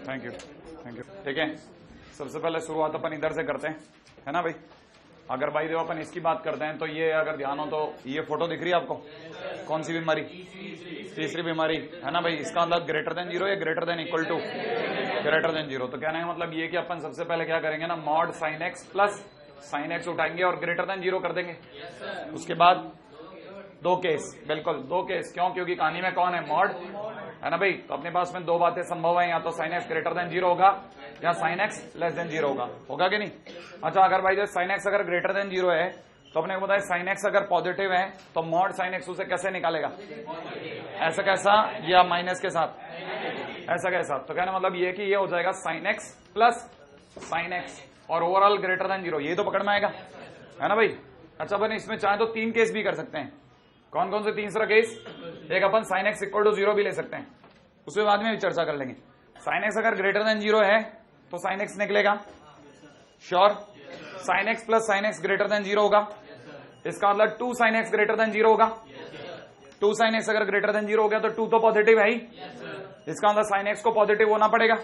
Thank you ठीक है। सबसे पहले शुरुआत अपन इधर से करते हैं, है ना भाई। अगर भाई देव अपन इसकी बात करते हैं तो ये अगर ध्यान हो तो ये फोटो दिख रही है आपको, कौन सी बीमारी? तीसरी बीमारी, है ना भाई। इसका मतलब ग्रेटर देन जीरो या greater than equal to greater than zero. तो कहने का मतलब ये कि अपन सबसे पहले क्या करेंगे ना, mod sine x plus sine x उठाएंगे और ग्रेटर देन जीरो कर देंगे। उसके बाद दो केस, बिल्कुल दो केस। क्यों? क्योंकि कहानी में कौन है? मॉड, है ना भाई। तो अपने पास में दो बातें संभव है, या तो sine x greater than zero होगा या sine x less than zero होगा कि नहीं? अच्छा, अगर भाई जो साइन एक्स अगर ग्रेटर देन जीरो है तो अपने को बताया साइन एक्स अगर पॉजिटिव है तो मॉड साइन एक्स उसे कैसे निकालेगा? ऐसा कैसा, या माइनस के साथ, ऐसा कैसा। तो कहना मतलब ये कि ये हो जाएगा sign x plus sine x और ओवरऑल ग्रेटर देन जीरो। ये तो पकड़ में आएगा, है ना भाई। अच्छा, अपन इसमें चाहे तो तीन केस भी कर सकते हैं। कौन कौन से? तीसरा केस, एक अपन sine x equal to zero भी ले सकते हैं, उसके बाद में भी चर्चा कर लेंगे। साइन एक्स अगर ग्रेटर देन जीरो है तो साइन एक्स निकलेगा, sure. Sine x plus sine x greater than zero होगा, इसका मतलब two sine x greater than zero होगा। टू साइन एक्स अगर ग्रेटर देन जीरो हो गया तो टू तो पॉजिटिव है ही, इसका मतलब साइन एक्स को पॉजिटिव होना पड़ेगा।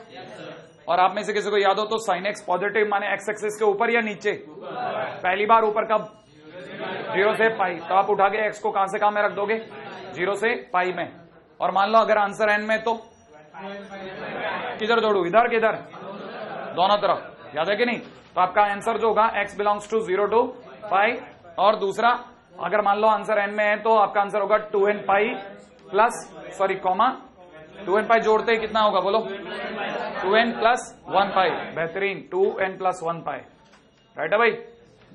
और आप में से किसी को याद हो तो साइन एक्स पॉजिटिव माने एक्स एक्सिस के ऊपर या नीचे? पहली बार ऊपर, कब? जीरो से पाई। तो आप उठा के एक्स को कहां से कहां में रख दोगे? जीरो से पाई में। और मान लो अगर आंसर एन में तो किधर जोड़ू? इधर किधर? दोनों तरफ, याद है कि नहीं? तो आपका आंसर जो होगा x belongs to zero to pi. और दूसरा, अगर मान लो आंसर एन में है तो आपका आंसर होगा 2n pi plus, sorry comma, 2n पाई जोड़ते ही कितना होगा बोलो? 2n प्लस 1 पाई। बेहतरीन, 2n प्लस 1 पाई, राइट है भाई।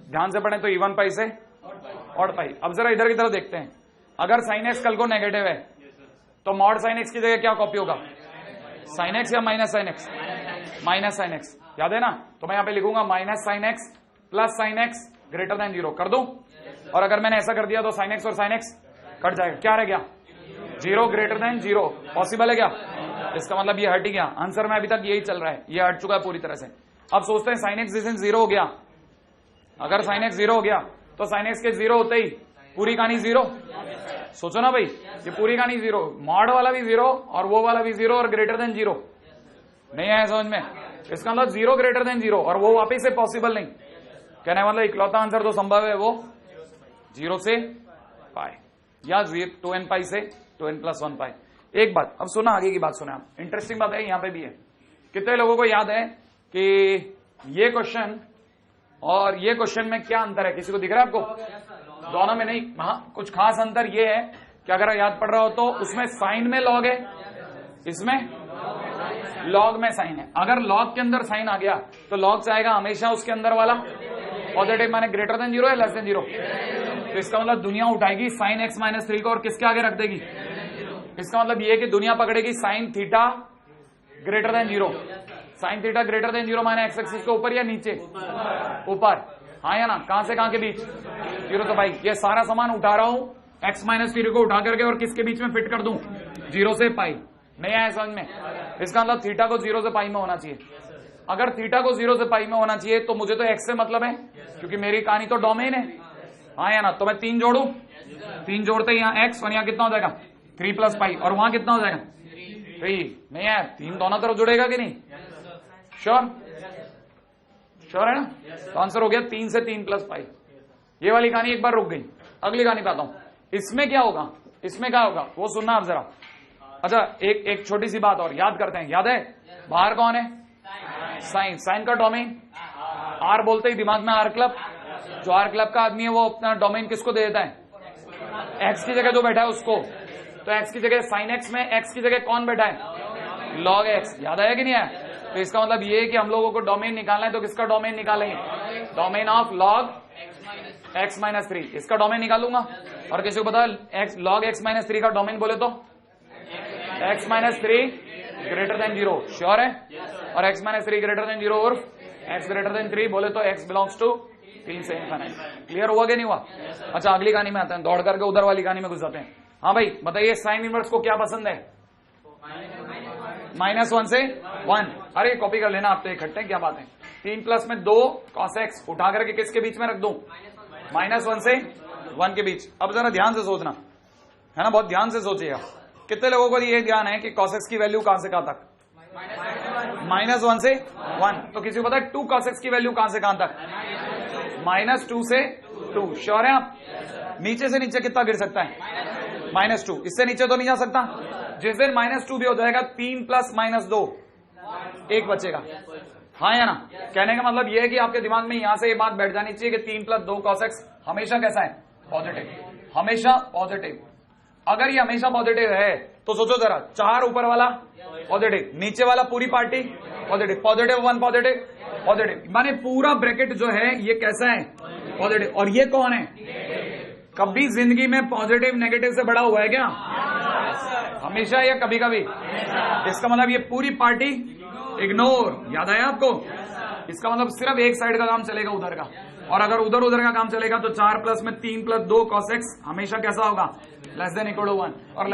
ध्यान से पढ़ें तो इवन पाई से ऑड पाई। अब जरा इधर की तरफ देखते हैं। अगर साइन एक्स कल को नेगेटिव है तो मॉड साइन एक्स की जगह क्या कॉपी होगा? साइन एक्स या minus sine x? Minus sine x, याद है ना। तो मैं यहां पे लिखूंगा minus sign x plus sine x greater than zero कर दूं। और अगर मैंने ऐसा कर दिया तो साइन एक्स और साइन एक्स कट जाएगा, क्या रह गया? Zero greater than zero. Possible है क्या? इसका मतलब ये हट ही गया। आंसर में अभी तक यही चल रहा है, ये हट चुका है पूरी तरह से। अब सोचते हैं साइन एक्स जिस जीरो हो गया, अगर साइन एक्स जीरो हो गया तो साइन एक्स के जीरो होते ही पूरी कहानी जीरो। सोचो ना भाई, ये पूरी कहानी जीरो, मॉड वाला भी जीरो और वो वाला भी जीरो और ग्रेटर देन जीरो। नहीं आया समझ में? इसका मतलब जीरो ग्रेटर देन जीरो और वो वापिस से पॉसिबल नहीं। कहने मतलब इकलौता आंसर जो संभव है वो जीरो से पाई या 2n पाई से 2n प्लस 1 पाई। एक बात अब सुना, आगे की बात सुना आप, इंटरेस्टिंग बात है यहां पे भी है। कितने लोगों को याद है कि ये क्वेश्चन और ये क्वेश्चन में क्या अंतर है? किसी को दिख रहा है आपको? दोनों में नहीं, हाँ कुछ खास अंतर ये है कि अगर याद पड़ रहा हो तो उसमें साइन में लॉग है, इसमें लॉग में साइन है। अगर लॉग के अंदर साइन आ गया तो लॉग से आएगा हमेशा उसके अंदर वाला पॉजिटिव, माने ग्रेटर देन जीरो है लेस देन जीरो। तो इसका मतलब दुनिया उठाएगी साइन एक्स माइनस 3 को और किसके आगे रख देगी? इसका मतलब ये कि दुनिया पकड़ेगी sine theta greater than zero. Sine theta greater than zero माने एक्स एक्सिस के ऊपर या नीचे? ऊपर, हाँ या ना? कहां से कहां के बीच? जीरो। तो भाई ये सारा सामान उठा रहा हूं, एक्स माइनस 3 को उठा करके और किसके बीच में फिट कर दूं? जीरो से पाई। नहीं आया समझ में? इसका मतलब थीटा को जीरो से पाई में होना चाहिए। अगर थीटा को जीरो से पाई में होना चाहिए तो मुझे तो एक्स से मतलब है, क्योंकि मेरी कहानी तो डोमेन है, हाँ या ना? तो मैं 3 जोड़ू, 3 जोड़ते ही यहाँ एक्स और यहाँ कितना हो जाएगा? 3 प्लस पाई, और वहां कितना हो जाएगा? 3। नहीं है, 3 दोनों तरफ जुड़ेगा कि नहीं? श्योर? श्योर है ना? तो आंसर हो गया 3 से 3 प्लस पाई। ये वाली कहानी एक बार रुक गई, अगली कहानी पे आता हूं। इसमें क्या होगा? इसमें क्या होगा वो सुनना आप जरा। अच्छा, एक छोटी सी बात और याद करते हैं। याद है बाहर कौन है? साइन। साइन का डोमेन आर बोलते ही दिमाग में आर क्लब। जो आर क्लब का आदमी है वो अपना डोमेन किसको दे देता है? एक्स की जगह जो बैठा है उसको। तो एक्स की जगह साइन एक्स में एक्स की जगह कौन बैठा है? Log x. याद आया कि नहीं आया? तो इसका मतलब ये है कि हम लोगों को डोमेन निकालना है तो किसका डोमेन निकालेंगे? Domain of log x minus 3, इसका डोमेन निकालूंगा। और किसी को पता है लॉग एक्स माइनस 3 का डोमेन बोले तो x minus 3 greater than zero, sure है? और x minus 3 greater than zero और एक्स ग्रेटर देन 3 बोले तो एक्स बिलोंग्स टू 3 से इनफिनिट। क्लियर हुआ कि नहीं हुआ? अच्छा, अगली कहानी में आते हैं, दौड़ करके उधर वाली कहानी में घुस जाते हैं। हाँ भाई बताइए, साइन इनवर्स को क्या पसंद है? -1 से 1। अरे कॉपी कर लेना आप तो इकट्ठे, क्या बात है। 3 प्लस में 2 cos x उठा करके किसके बीच में रख दूं? -1 से 1 के बीच। अब जरा ध्यान से सोचना, है ना, बहुत ध्यान से सोचिएगा। कितने लोगों को ये ध्यान है कि cos x की वैल्यू कहां से कहां तक? -1 से 1। तो किसी को पता है 2 cos x की वैल्यू कहां से कहां तक? -2 से 2। श्योर है आप? नीचे से नीचे कितना गिर सकता है? -2। इससे नीचे तो नहीं जा सकता। जिस दिन -2 भी हो जाएगा 3 + -2 1 बचेगा। हाँ या ना? कहने का मतलब यह है कि आपके दिमाग में यहां से ये बात बैठ जानी चाहिए कि 3 + 2 cos x हमेशा कैसा है? पॉजिटिव, हमेशा पॉजिटिव। अगर ये हमेशा पॉजिटिव है तो सोचो जरा, 4 ऊपर वाला पॉजिटिव, नीचे वाला पूरी पार्टी पॉजिटिव, +1 पॉजिटिव, माने पूरा ब्रैकेट जो है ये कैसा है? पॉजिटिव। और ये कौन है? कभी जिंदगी में पॉजिटिव नेगेटिव से बड़ा हुआ है क्या? हमेशा या कभी कभी? इसका मतलब ये पूरी पार्टी इग्नोर। याद आया आपको? इसका मतलब सिर्फ एक साइड का काम चलेगा, उधर का। और अगर उधर उधर का काम चलेगा तो 4 प्लस में 3 + 2 cos x हमेशा कैसा होगा? <= 1। और <=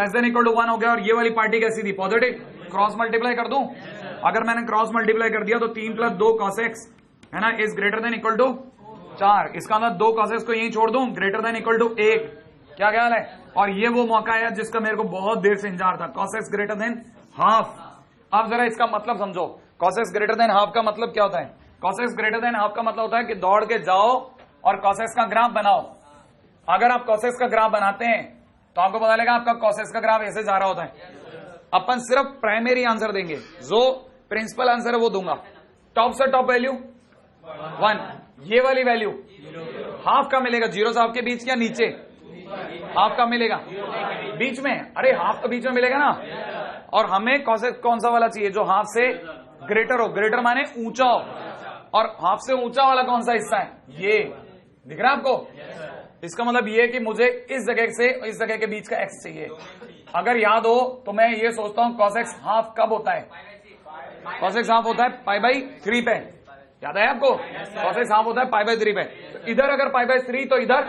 1 हो गया। और ये वाली पार्टी कैसी थी? पॉजिटिव। क्रॉस मल्टीप्लाई कर दूं? अगर मैंने क्रॉस मल्टीप्लाई कर दिया तो 3 + 2 cos x है ना, > 4। इसका मतलब 2 cos x को यहीं छोड़ दूं, > 1। क्या ख्याल है? और ये वो मौका है जिसका मेरे को बहुत देर से इंतजार था। cos x ½ अब जरा इसका मतलब समझो। cos x ½ का मतलब क्या होता है? cos x ½ का मतलब होता है कि दौड़ के जाओ और cos x का ग्राफ बनाओ। अगर आप cos x का ग्राफ बनाते हैं तो आपको पता लगेगा आपका cos x का ग्राफ ऐसे जा रहा होता है। अपन सिर्फ प्राइमरी आंसर देंगे, जो प्रिंसिपल आंसर है वो दूंगा। टॉप से टॉप वैल्यू 1, ये वाली वैल्यू ½ का मिलेगा। 0 से ½ के बीच या नीचे? ½ का मिलेगा बीच में। अरे ½ तो बीच में मिलेगा ना। और हमें cos x कौन सा वाला चाहिए? जो ½ से ग्रेटर हो। ग्रेटर माने ऊंचा हो। और ½ से ऊंचा वाला कौन सा हिस्सा है? ये दिख रहा है आपको? इसका मतलब ये कि मुझे इस जगह से इस जगह के बीच का x चाहिए। अगर याद हो तो मैं ये सोचता हूं cos x ½ कब होता है? cos x ½ होता है π/3 पे। याद है आपको? cos x ½ होता है π/3 पे। तो इधर अगर π/3 तो इधर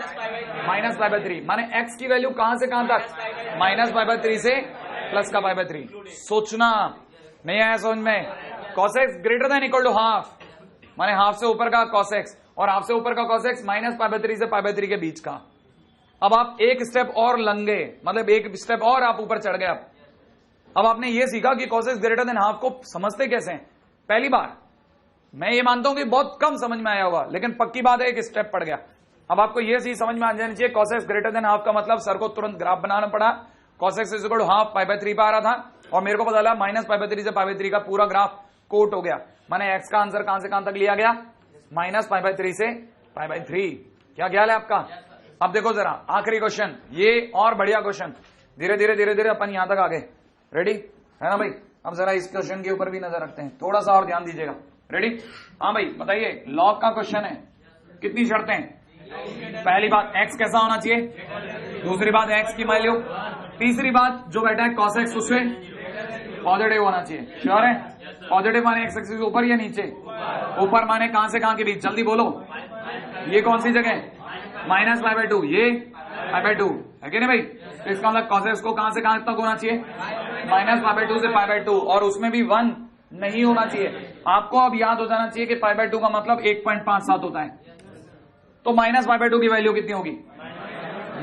-π/3, माने x की वैल्यू कहां से कहां तक? -π/3 से प्लस का π/3। सोचना नहीं आया समझ में? cos x > ½ माने ½ से ऊपर का cos x और ½ से ऊपर का cos x -π/3 से π/3 के बीच का। अब आप एक स्टेप और लंगे, मतलब एक स्टेप और आप ऊपर चढ़ गए। अब आपने ये सीखा कि cos x ½ को समझते कैसे हैं। पहली बार मैं ये मानता हूं कि बहुत कम समझ में आया होगा, लेकिन पक्की बात है एक स्टेप पड़ गया। अब आपको ये चीज समझ में आ जानी चाहिए, cos x ½ का मतलब सर को तुरंत ग्राफ बनाना पड़ा। cos x = ½ π/3 पे आ रहा था और मेरे को पता लगा -π/3 से π/3 का पूरा ग्राफ कोट हो गया। माने x का आंसर कहां से कहां तक लिया गया? -π/3 से π/3। क्या ख्याल है आपका? अब देखो जरा आखिरी क्वेश्चन, ये और बढ़िया क्वेश्चन। धीरे धीरे धीरे धीरे अपन यहां तक आ गए। रेडी है ना भाई? अब जरा इस क्वेश्चन के ऊपर भी नजर रखते हैं, थोड़ा सा और ध्यान दीजिएगा। रेडी? हाँ भाई बताइए, लॉग का क्वेश्चन है। कितनी शर्तें? पहली बात x कैसा होना चाहिए, दूसरी बात x की वैल्यू, तीसरी बात जो बैठा है cos x उससे पॉजिटिव होना चाहिए। श्योर है? पॉजिटिव माने x एक्सिस ऊपर या नीचे? ऊपर माने कहां से कहां के बीच? जल्दी बोलो। ये कौन सी जगह? -π/2, ये π/2 है कि नहीं भाई? तो इसका मतलब cos x को कहां से कहां तक होना चाहिए? -π/2 से π/2, और उसमें भी 1 नहीं होना चाहिए। आपको अब याद हो जाना चाहिए कि π/2 का मतलब 1.57 होता है। तो -π/2 की वैल्यू कितनी होगी?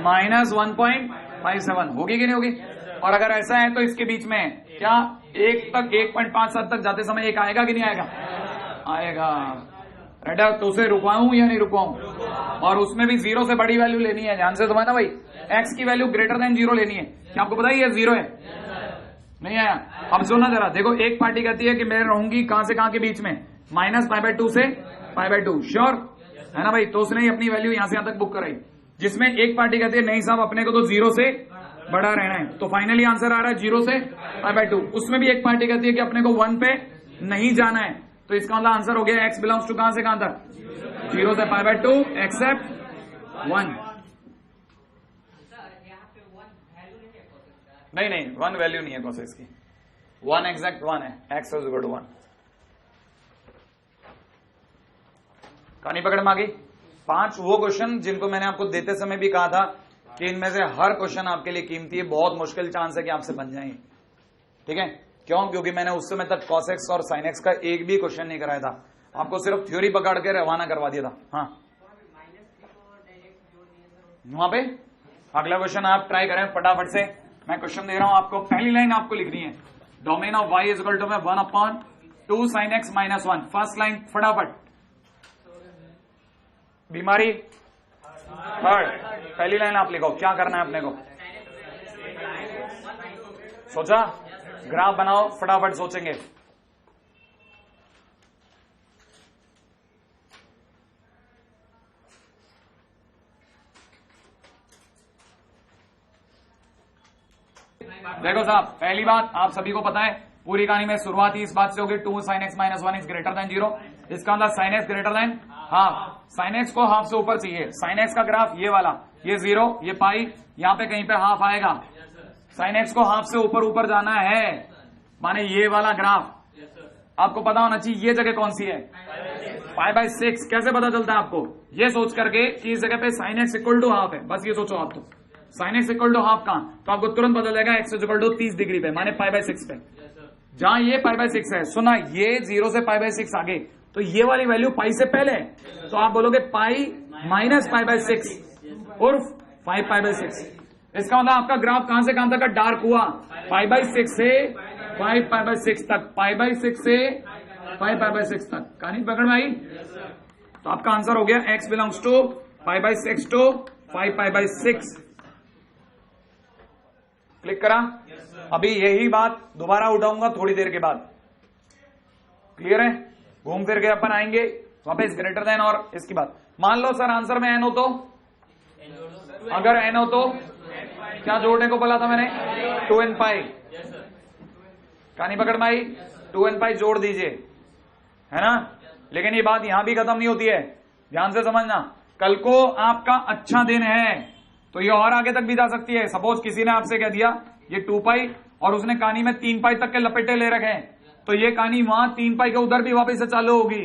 -1.57 होगी कि नहीं होगी? और अगर ऐसा है तो इसके बीच में क्या 1.57 तक जाते समय एक आएगा कि नहीं आएगा? आएगा। रेडा? तो उसे रुकवाऊं या नहीं रुकवाऊं? और उसमें भी 0 से बड़ी वैल्यू लेनी है, ध्यान से समझना भाई। x की वैल्यू > 0 लेनी है। क्या आपको पता है ये 0 है? नहीं आया? अब सुनना जरा, देखो एक पार्टी कहती है कि मैं रहूंगी कहां से कहां के बीच में? -π/2 से π/2। श्योर है ना भाई? तो उसने अपनी वैल्यू यहां से यहां तक बुक कराई। जिसमें एक पार्टी कहती है नहीं साहब अपने को तो 0 से बड़ा रहना है, तो फाइनली आंसर आ रहा है 0 से π/2। उसमें भी एक पार्टी कहती है कि अपने को 1 पे नहीं जाना है, तो इसका मतलब आंसर हो गया x बिलोंग्स टू कहां से कहां तक? 0 से π/2 एक्सेप्ट 1। नहीं 1 वैल्यू नहीं है cos x की। 1 एग्जैक्ट 1 है, x = 1। कहानी पकड़ में आ गई? 5 वो क्वेश्चन जिनको मैंने आपको देते समय भी कहा था कि इनमें से हर क्वेश्चन आपके लिए कीमती है, बहुत मुश्किल चांस है कि आपसे बन जाएंगे। ठीक है? क्यों? क्योंकि मैंने उस समय तक cos x और sin x का एक भी क्वेश्चन नहीं कराया था, आपको सिर्फ थ्योरी पकड़ के रवाना करवा दिया था। हाँ वहां पे अगला क्वेश्चन आप ट्राई करें फटाफट से। मैं क्वेश्चन दे रहा हूं आपको, पहली लाइन आपको लिखनी है, domain of y = 1/2 2 sin x minus 1। First line फटाफट। बीमारी थर्ड। पहली लाइन आप लिखो, क्या करना है अपने को। सोचा, ग्राफ बनाओ, फटाफट सोचेंगे। देखो साहब, पहली बात आप सभी को पता है, पूरी कहानी में शुरुआत ही इस बात से होगी 2 sin x minus 1 is greater than 0। इसका मतलब sin x greater than half. sin x को हाफ से ऊपर चाहिए। sin x का ग्राफ ये वाला, ये 0, ये पाई, यहाँ पे कहीं पे हाफ आएगा। sin x को हाफ से ऊपर ऊपर जाना है, माने ये वाला ग्राफ आपको पता होना चाहिए। ये जगह कौन सी है, पाई बाय 6। कैसे पता चलता है आपको, ये सोच करके कि इस जगह पे sin x equal to half है, बस ये सोचो आप। तो sin x equal to half कहां, तो आपको तुरंत पता चलेगा x इक्वल टू 30 डिग्री पे, माने पाई बाय 6 पे। जहां ये पाई बाय 6 है, सुना, ये 0 से पाई बाय 6 आगे, तो ये वाली वैल्यू पाई से पहले है, तो आप बोलोगे पाई माइनस पाई बाय 6 उर्फ 5 पाई बाय 6। इसका मतलब आपका ग्राफ कहां से कहां तक डार्क हुआ, पाई बाय 6 से 5 पाई बाय 6 तक, पाई बाय 6 से 5 पाई बाय 6 तक। कहानी पकड़ में आई? तो आपका आंसर हो गया x belongs to pi by 6 to 5 pi by 6। Click करा? अभी यही बात दोबारा उठाऊंगा थोड़ी देर के बाद। क्लियर है? घूम फिर के अपन आएंगे वापस ग्रेटर देन और इसकी बात। मान लो सर आंसर में n हो तो, अगर n हो तो क्या जोड़ने को बोला था मैंने, 2n पाई। कहानी पकड़ में आई? 2n पाई जोड़ दीजिए, है ना। लेकिन ये बात यहां भी खत्म नहीं होती है, ध्यान से समझना। कल को आपका अच्छा दिन है तो ये और आगे तक भी जा सकती है। सपोज किसी ने आपसे कह दिया ये 2 पाई और उसने कहानी में 3 पाई तक के लपेटे ले रखे हैं, तो ये कहानी वहां 3 पाई के उधर भी वापस से चालू होगी।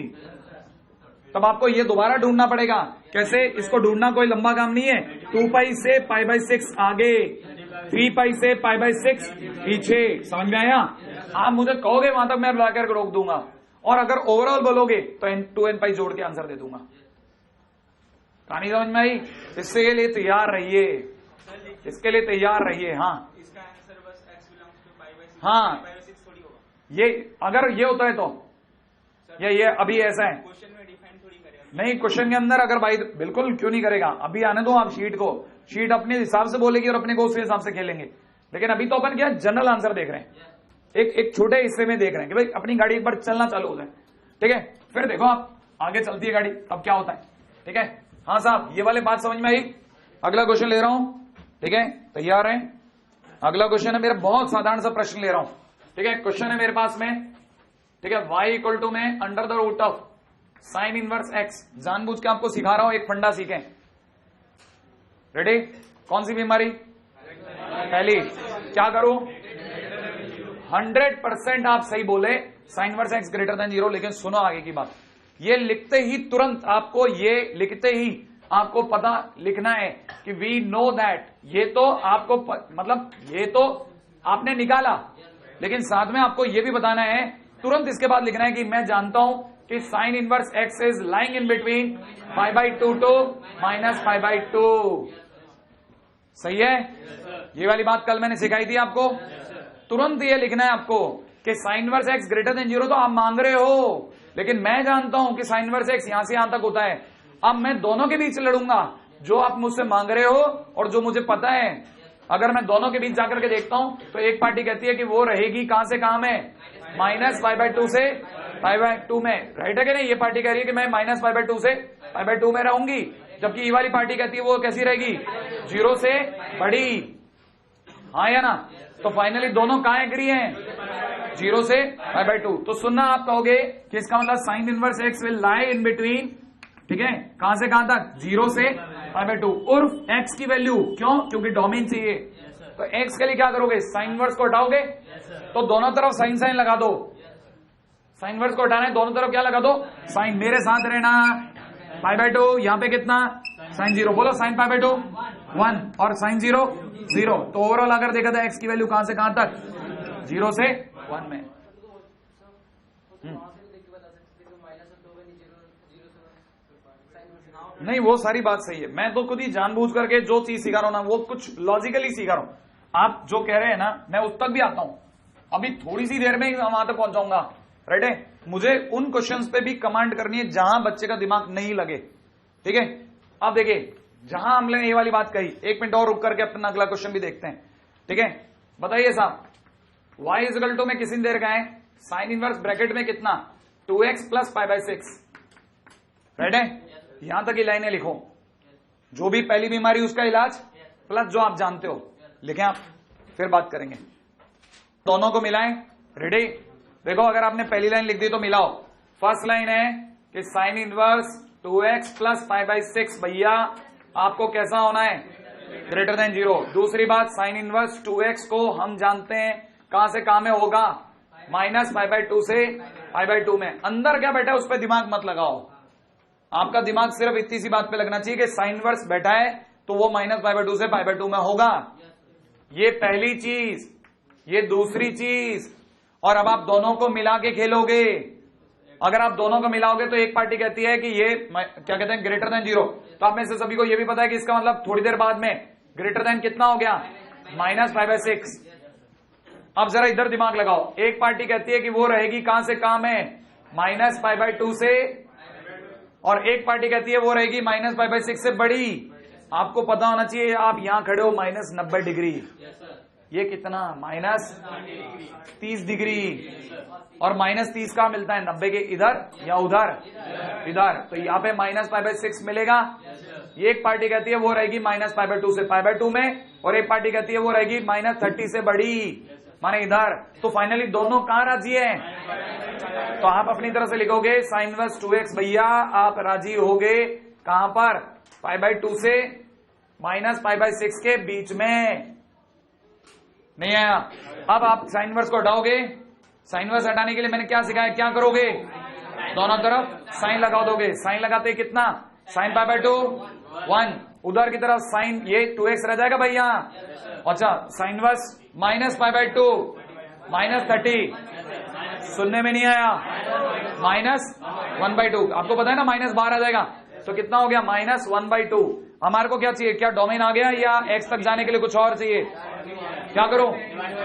तब आपको ये दोबारा ढूंढना पड़ेगा। कैसे? इसको ढूंढना कोई लंबा काम नहीं है। 2 पाई से पाई बाय 6 आगे, 3 पाई से पाई बाय 6 पीछे। समझ में आया? आप मुझे कहोगे वहां तक मैं बुलाकर रोक दूंगा, और अगर ओवरऑल बोलोगे तो 2n पाई जोड़ के आंसर दे दूंगा। कहानी समझ में आई? इसके लिए तैयार रहिए, इसके लिए तैयार रहिए। हाँ इसका आंसर बस x belongs to pi by 6 हाँ, पाई बाय 6 थोड़ी होगा ये अगर ये होता है तो ये अभी ऐसा है क्वेश्चन में डिफाइन थोड़ी करेगा। नहीं, क्वेश्चन के अंदर अगर भाई बिल्कुल क्यों नहीं करेगा। अभी आने दो आप शीट को, शीट अपने हिसाब से बोलेगी और अपने को उस हिसाब से खेलेंगे। लेकिन अभी तो अपन क्या जनरल आंसर देख रहे हैं, एक छोटे हिस्से में देख रहे हैं कि भाई अपनी गाड़ी एक बार चलना चालू हो जाए। ठीक है, फिर देखो आप आगे चलती है गाड़ी तब क्या होता है। ठीक है, हाँ साहब, ये वाले बात समझ में आई? अगला क्वेश्चन ले रहा हूं, ठीक है, तैयार है? अगला क्वेश्चन है मेरा, बहुत साधारण सा प्रश्न ले रहा हूं। ठीक है, क्वेश्चन है मेरे पास में, ठीक है, y इक्वल टू में under the root of sine inverse x। जानबूझ के आपको सिखा रहा हूं, एक फंडा सीखें। रेडी? कौन सी बीमारी? पहली। क्या करूं? 100% आप सही बोले, sign inverse x greater than 0। लेकिन सुनो आगे की बात, ये लिखते ही तुरंत आपको, ये लिखते ही आपको पता लिखना है कि वी नो दैट। ये तो आपको मतलब ये तो आपने निकाला, लेकिन साथ में आपको ये भी बताना है, तुरंत इसके बाद लिखना है कि मैं जानता हूं कि sine inverse x is lying in between pi by 2 to minus pi by 2। सही है? ये वाली बात कल मैंने सिखाई थी आपको। तुरंत ये लिखना है आपको कि sine inverse x greater than 0 तो आप मांग रहे हो, लेकिन मैं जानता हूं कि साइन इनवर्स x यहां से यहां तक होता है। अब मैं दोनों के बीच लड़ूंगा, जो आप मुझसे मांग रहे हो और जो मुझे पता है। अगर मैं दोनों के बीच जाकर के देखता हूं तो एक पार्टी कहती है कि वो रहेगी कहां से कहां में, माइनस पाई बाय 2 से पाई बाय 2 में। राइट है कि नहीं? ये पार्टी कह रही है कि मैं माइनस पाई बाय 2 से पाई बाय 2 में रहूंगी, जबकि ये वाली पार्टी कहती है वो कैसी रहेगी, 0 से बड़ी। हाँ या ना? तो फाइनली दोनों कहां एग्री हैं, 0 से पाई बाय 2। तो सुनना, आप कहोगे कि इसका मतलब sign inverse x will lie in between, ठीक है, कहां से कहां तक, 0 से पाई बाय 2। उर्फ x की वैल्यू, क्यों? क्योंकि डोमेन चाहिए। तो x के लिए क्या करोगे, साइन इनवर्स को हटाओगे, तो दोनों तरफ साइन साइन लगा दो। साइन इनवर्स को हटाना है, दोनों तरफ क्या लगा दो, साइन। मेरे साथ रहना, पाई बाय 2, यहां पे कितना, साइन 0। बोलो साइन पाई बाय 2 1 और साइन 0 0। तो ओवरऑल अगर देखा था x की वैल्यू कहां से कहां तक, 0 से 1 में। नहीं, वो सारी बात सही है। मैं तो खुद ही जानबूझ करके जो चीज सिखा रहा हूं ना, वो कुछ लॉजिकली सिखा रहा हूं। आप जो कह रहे हैं ना, मैं उस तक भी आता हूं। अभी थोड़ी सी देर में ही वहां तक पहुंच जाऊंगा। राइट है? मुझे उन क्वेश्चंस पे भी कमांड करनी है जहां बच्चे का दिमाग नहीं लगे, ठीक है। अब देखिए जहां हमने ये वाली बात कही, 1 मिनट और रुक करके अपना अगला क्वेश्चन भी देखते हैं, ठीक है। बताइए साहब, y इक्वल टू में किसी ने दे रखा है साइन इनवर्स ब्रैकेट में कितना 2x plus pi by 6, right है। यहां तक ही लाइनें लिखो, जो भी पहली बीमारी उसका इलाज प्लस जो आप जानते हो लिखें आप, फिर बात करेंगे। दोनों को मिलाएं, रेडी। देखो अगर आपने पहली लाइन लिख दी तो मिलाओ। फर्स्ट लाइन है कि sine inverse 2x plus pi by 6 भैया आपको कैसा होना है, ग्रेटर देन 0। दूसरी बात, साइन इनवर्स 2x को हम जानते हैं कहां से कहां में होगा, माइनस पाई बाई 2 से पाई बाई 2 में। अंदर क्या बैठा है उस पर दिमाग मत लगाओ, आपका दिमाग सिर्फ इतनी सी बात पे लगना चाहिए कि साइन इनवर्स बैठा है तो वो माइनस पाई बाई 2 से पाई बाई 2 में होगा। ये पहली चीज, ये दूसरी चीज। और अब आप दोनों को मिला के खेलोगे। अगर आप दोनों को मिलाओगे तो एक पार्टी कहती है कि ये क्या कहते हैं, ग्रेटर देन 0। तो आप में से सभी को ये भी पता है कि इसका मतलब थोड़ी देर बाद में ग्रेटर देन कितना हो गया, माइनस पाई बाई 6। अब जरा इधर दिमाग लगाओ, एक पार्टी कहती है कि वो रहेगी कहां से कहां में, माइनस पाई बाई 2 से, और एक पार्टी कहती है वो रहेगी माइनस पाई बाई 6 से बड़ी। आपको पता होना चाहिए आप यहां खड़े हो माइनस 90 डिग्री, ये कितना, माइनस 30 डिग्री। और माइनस 30 का मिलता है 90 के इधर या उधर, इधर। तो यहाँ पे माइनस पाई बाई 6 मिलेगा। ये एक पार्टी कहती है वो रहेगी माइनस पाई बाई 2 से पाई बाई 2 में, और एक पार्टी कहती है वो रहेगी माइनस 30 से बड़ी, माने इधर। तो फाइनली दोनों कहां राजी है, तो आप अपनी तरफ से लिखोगे साइन इनवर्स 2x भैया आप राजी होगे कहां पर, पाई बाई 2 से माइनस पाई बाई 6 के बीच में। नहीं आया। अब आप साइन इनवर्स को हटाओगे, साइन इनवर्स हटाने के लिए मैंने क्या सिखाया, क्या करोगे, दोनों तरफ साइन लगा दोगे। साइन लगाते कितना, साइन पाई बाई 2 1, उधर की तरफ साइन, ये 2x रह जाएगा भैया। अच्छा, sine inverse minus pi by 2 minus 30, सुनने में नहीं आया, माइनस 1/2। आपको पता है ना माइनस बाहर आ जाएगा, तो कितना हो गया, माइनस 1/2। हमारे को क्या चाहिए, क्या डोमेन आ गया या x तक जाने के लिए कुछ और चाहिए, क्या करो,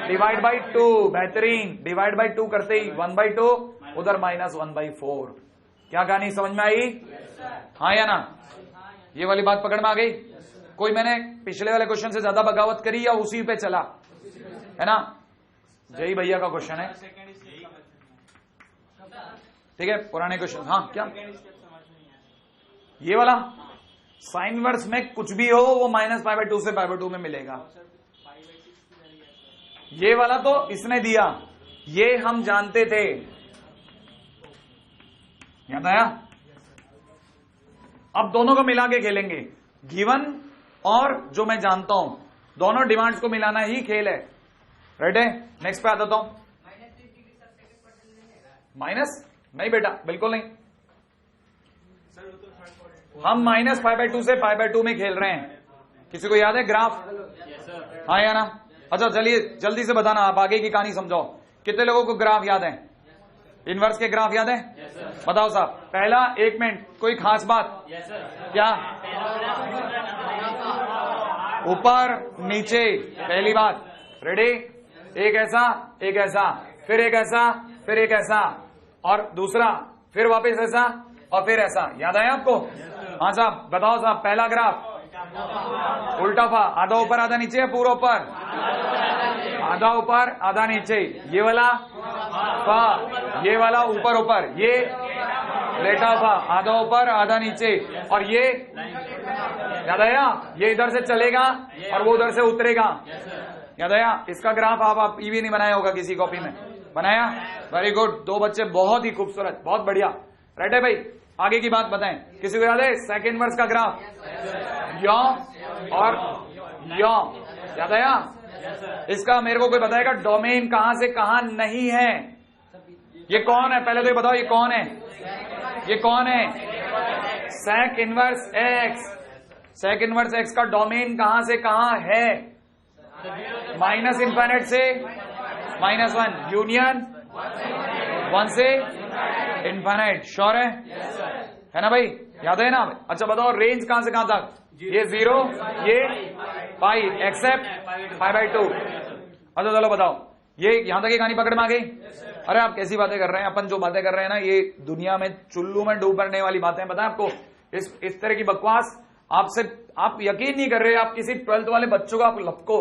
डिवाइड बाई 2। बेहतरीन, डिवाइड बाई 2 करते ही 1/2, उधर माइनस 1/4। क्या कहानी समझ में आई, हाँ या ना। ये वाली बात पकड़ में आ गई। कोई मैंने पिछले वाले क्वेश्चन से ज्यादा बगावत करी या उसी पे चला, है ना। जय भैया का क्वेश्चन है, ठीक है, पुराने क्वेश्चन। हाँ क्या, ये वाला साइन इनवर्स में कुछ भी हो वो माइनस पाई बाई 2 से पाई बाई 2 में मिलेगा। ये वाला तो इसने दिया, ये हम जानते थे, याद आया। अब दोनों को मिला के खेलेंगे, गिवन और जो मैं जानता हूं, दोनों डिमांड्स को मिलाना ही खेल है, राइट है। नेक्स्ट पे आता हूं, माइनस नहीं बेटा, बिल्कुल नहीं। हम माइनस पाई बाई 2 से पाई बाई 2 में खेल रहे हैं। किसी को याद है ग्राफ, हाँ या ना। अच्छा चलिए जल्दी से बताना, आप आगे की कहानी समझाओ। कितने लोगों को ग्राफ याद है, इनवर्स के ग्राफ याद है, बताओ साहब। पहला 1 मिनट, कोई खास बात, क्या, ऊपर नीचे, पहली बात, रेडी। एक ऐसा, एक ऐसा, फिर एक ऐसा, फिर एक ऐसा, और दूसरा, फिर वापस ऐसा, और फिर ऐसा। याद आया आपको, हाँ साहब बताओ साहब। पहला ग्राफ उल्टा फा, आधा ऊपर आधा नीचे, पूरा ऊपर, आधा ऊपर आधा नीचे। ये वाला फा, ये वाला ऊपर ऊपर, ये लेटा फा, आधा ऊपर आधा नीचे। और ये याद आया, ये इधर से चलेगा और वो उधर से उतरेगा। याद आया। इसका ग्राफ आप भी नहीं बनाया होगा किसी कॉपी में, बनाया, वेरी गुड। 2 बच्चे, बहुत ही खूबसूरत, बहुत बढ़िया, राइट है भाई। आगे की बात बताएं, किसी को याद है सेकंड इनवर्स का ग्राफ, यो और यो, याद आया। इसका मेरे को कोई बताएगा डोमेन कहां से कहां नहीं है। ये कौन है, पहले तो ये बताओ, ये कौन है, ये कौन है, sec inverse x. Sec inverse x का डोमेन कहां से कहां है, माइनस इनफाइनाइट से -1, यूनियन 1 से इनफाइनाइट। श्योर है ना भाई, याद है ना। अच्छा बताओ रेंज कहां से कहां तक, ये 0, ये पाई, एक्सेप्ट पाई बाई 2। अच्छा चलो बताओ, ये यहां तक ये कहानी पकड़ में आ गई? अरे आप कैसी बातें कर रहे हैं, अपन जो बातें कर रहे हैं ना ये दुनिया में चुल्लू में डूबने वाली बातें पता है आपको। इस तरह की बकवास आपसे आप यकीन नहीं कर रहे। आप किसी 12th वाले बच्चों का आप लपको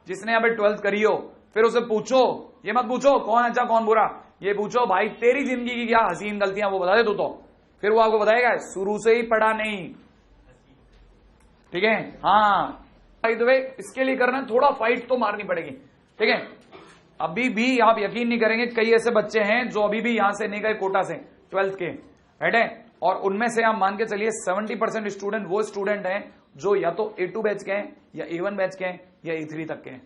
जिसने यहाँ पे 12th करी हो, फिर उसे पूछो, ये मत पूछो कौन अच्छा कौन बुरा, ये पूछो भाई तेरी जिंदगी की क्या हसीन गलतियां वो बता दे तू तो, फिर वो आपको बताएगा शुरू से ही पढ़ा नहीं। ठीक है, हाँ बाय द वे इसके लिए करना थोड़ा फाइट तो मारनी पड़ेगी। ठीक है, अभी भी आप यकीन नहीं करेंगे कई ऐसे बच्चे हैं जो अभी भी यहां से नहीं गए कोटा से 12th के, राइट है, और उनमें से आप मान के चलिए 70% स्टूडेंट वो स्टूडेंट हैं जो या तो A2 बैच के हैं या A1 बैच के हैं या A3 तक के हैं,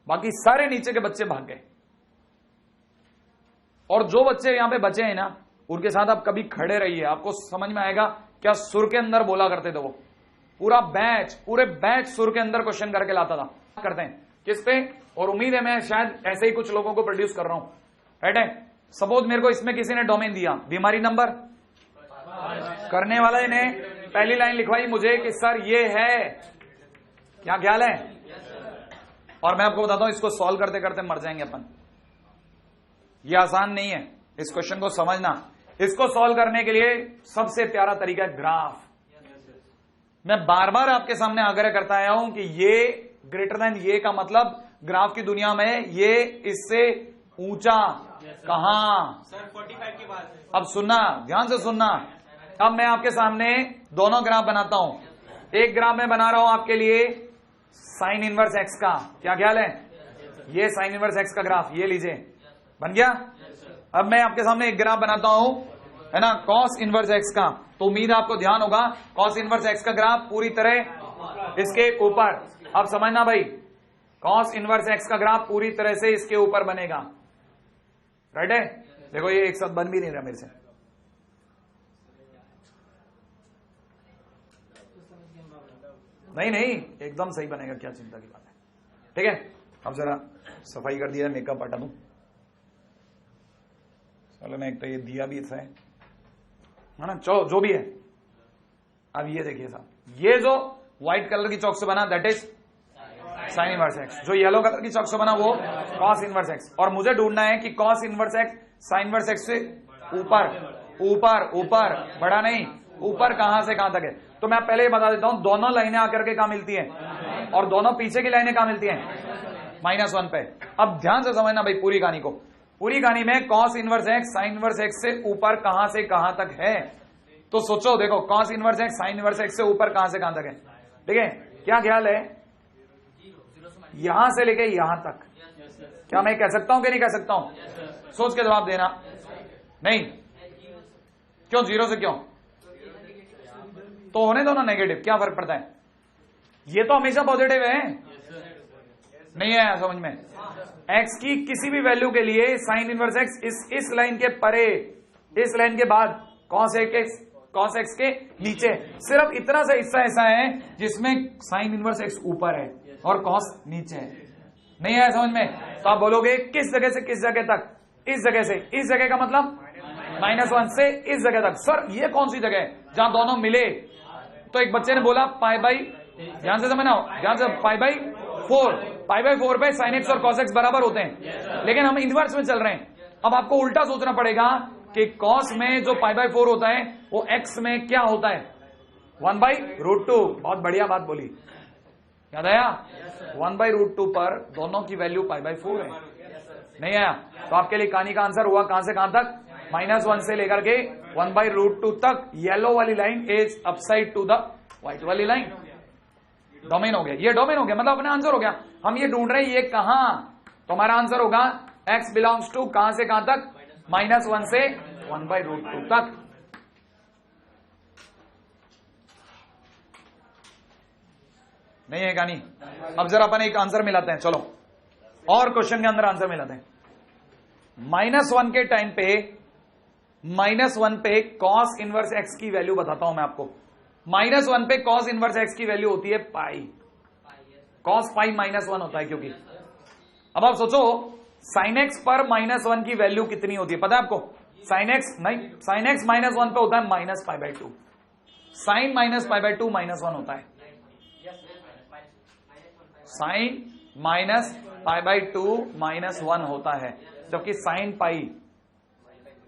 बाकी सारे नीचे के बच्चे भाग गए। और जो बच्चे यहां पे बचे हैं ना उनके साथ आप कभी खड़े रहिए, आपको समझ में आएगा क्या सुर के अंदर बोला करते थे वो। पूरा बैच, पूरे बैच सुर के अंदर क्वेश्चन करके लाता था। करते हैं किस पे, और उम्मीद है मैं शायद ऐसे ही कुछ लोगों को प्रोड्यूस कर रहा हूं, राइट है। सपोज मेरे को इसमें किसी ने डोमेन दिया बीमारी नंबर, करने वाले ने पहली लाइन लिखवाई मुझे कि सर ये है, क्या ख्याल है, और मैं आपको बताता हूं इसको सॉल्व करते करते मर जाएंगे अपन। ये आसान नहीं है इस क्वेश्चन को समझना। इसको सॉल्व करने के लिए सबसे प्यारा तरीका है ग्राफ। मैं बार बार आपके सामने आग्रह करता आया हूं कि ये ग्रेटर देन ये का मतलब ग्राफ की दुनिया में ये इससे ऊंचा कहां। सर 45 के बाद अब सुनना, ध्यान से सुनना। अब मैं आपके सामने दोनों ग्राफ बनाता हूं। एक ग्राफ मैं बना रहा हूं आपके लिए साइन इनवर्स एक्स का, क्या ख्याल है, ये साइन इनवर्स एक्स का ग्राफ ये लीजिए, बन गया। अब मैं आपके सामने एक ग्राफ बनाता हूं, है ना, कॉस इनवर्स एक्स का। तो उम्मीद आपको ध्यान होगा कॉस इनवर्स एक्स का ग्राफ पूरी तरह इसके ऊपर। अब समझना भाई, कॉस इनवर्स एक्स का ग्राफ पूरी तरह से इसके ऊपर बनेगा, राइट है। देखो ये एक साथ बन भी नहीं रहा मेरे से। नहीं नहीं एकदम सही बनेगा, क्या चिंता की बात है। ठीक है, अब जरा सफाई कर दिया, मेकअप हटा दूं। चलो मैं एक तो ये दिया भी है ना, चलो जो भी है। अब ये देखिए साहब, ये जो व्हाइट कलर की चौक से बना that is sine inverse x, जो येलो कलर की चौक से बना वो कॉस इनवर्स एक्स। और मुझे ढूंढना है कि cos inverse x sine inverse x से ऊपर ऊपर ऊपर, बड़ा नहीं, ऊपर कहां से कहां तक है। तो मैं पहले ही बता देता हूं, दोनों लाइनें आकर के कहां मिलती हैं और दोनों पीछे की लाइनें कहां मिलती हैं, -1 पे। अब ध्यान से समझना भाई पूरी कहानी को। पूरी कहानी में cos inverse x sine inverse x से ऊपर कहां से कहां तक है। तो सोचो, देखो cos inverse x sine inverse x से ऊपर कहां से कहां तक है। ठीक है, क्या ख्याल है, यहां से लेके यहां तक। क्या मैं कह सकता हूं कि नहीं कह सकता हूं? सोच के जवाब देना। नहीं, क्यों 0 से क्यों? तो होने दो ना नेगेटिव, क्या फर्क पड़ता है, ये तो हमेशा पॉजिटिव है। नहीं है समझ में? एक्स की किसी भी वैल्यू के लिए साइन इनवर्स एक्स इस लाइन के परे, इस लाइन के बाद कॉस एक्स के नीचे, सिर्फ इतना सा हिस्सा ऐसा है जिसमें साइन इनवर्स एक्स ऊपर है और कॉस नीचे है। नहीं है समझ में? तो आप बोलोगे किस जगह से किस जगह तक, इस जगह से इस जगह का मतलब -1 से इस जगह तक। सर ये कौन सी जगह है जहां दोनों मिले? तो एक बच्चे ने बोला पाई बाई, ध्यान से समझना, ध्यान से, पाई बाई 4 पे साइन एक्स और कॉस एक्स बराबर होते हैं, लेकिन हम इनवर्स में चल रहे हैं। अब आपको उल्टा सोचना पड़ेगा कि कॉस में जो पाई/4 होता है वो एक्स में क्या होता है, 1/√2। बहुत बढ़िया बात बोली, याद आया? 1/√2 पर दोनों की वैल्यू पाई/4 है। नहीं आया? तो आपके लिए कहानी का आंसर हुआ कहां से कहां तक, -1 से लेकर के 1/√2 तक। येलो वाली line is upside to the white वाली लाइन। डोमेन हो गया, ये डोमेन हो गया, मतलब अपना आंसर हो गया। हम ये ढूंढ रहे हैं ये कहां, तो हमारा आंसर होगा x बिलोंग्स टू कहां से कहां तक, -1 से 1/√2 तक। नहीं है कहानी? अब जरा अपन एक आंसर मिलाते हैं, चलो और क्वेश्चन के अंदर आंसर मिलाते हैं। -1 के टाइम पे, -1 पे कॉस इनवर्स एक्स की वैल्यू बताता हूं मैं आपको। -1 पे कॉस इनवर्स एक्स की वैल्यू होती है पाई, कॉस पाई -1 होता है क्योंकि। अब आप सोचो साइन एक्स पर -1 की वैल्यू कितनी होती है, पता है आपको? साइन एक्स नहीं, साइन एक्स -1 पे होता है -π/2, साइन -π/2 -1 होता है, साइन π/2 -1 होता है, जबकि sin पाई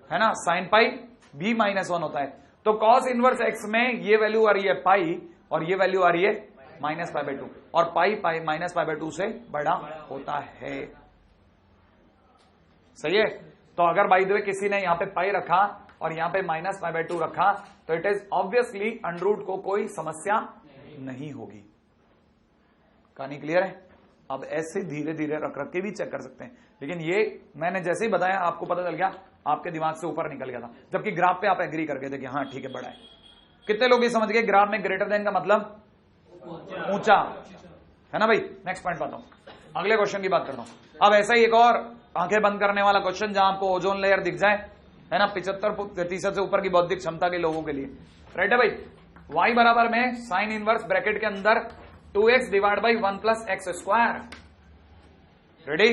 है ना, sin पाई भी -1 होता है। तो cos इनवर्स x में ये वैल्यू आ रही है पाई और ये वैल्यू आ रही है -π/2, और पाई -π/2 से बड़ा होता है। सही है। तो अगर बाय द वे किसी ने यहां पे पाई रखा और यहां पे -π/2 रखा तो इट इज ऑब्वियसली अंडररूट को कोई समस्या नहीं होगी। कहानी क्लियर है। अब ऐसे धीरे धीरे रख रख के भी चेक कर सकते हैं, लेकिन ये मैंने जैसे ही बताया आपको पता चल गया, आपके दिमाग से ऊपर निकल गया था, जबकि ग्राफ पे आप एग्री कर गए थे कि हाँ ठीक है बड़ा है। कितने लोग ये समझ गए ग्राफ में ग्रेटर देन का मतलब ऊंचा, है ना भाई। नेक्स्ट पॉइंट बताता हूं, अगले क्वेश्चन की बात करता हूं। अब ऐसा ही एक और आंखें बंद करने वाला क्वेश्चन जहां आपको ओजोन लेयर दिख जाए, है ना, 75% से ऊपर की बौद्धिक क्षमता के लोगों के लिए। राइट है भाई। y बराबर में साइन इनवर्स ब्रैकेट के अंदर 2x divide by 1 plus x square. Ready.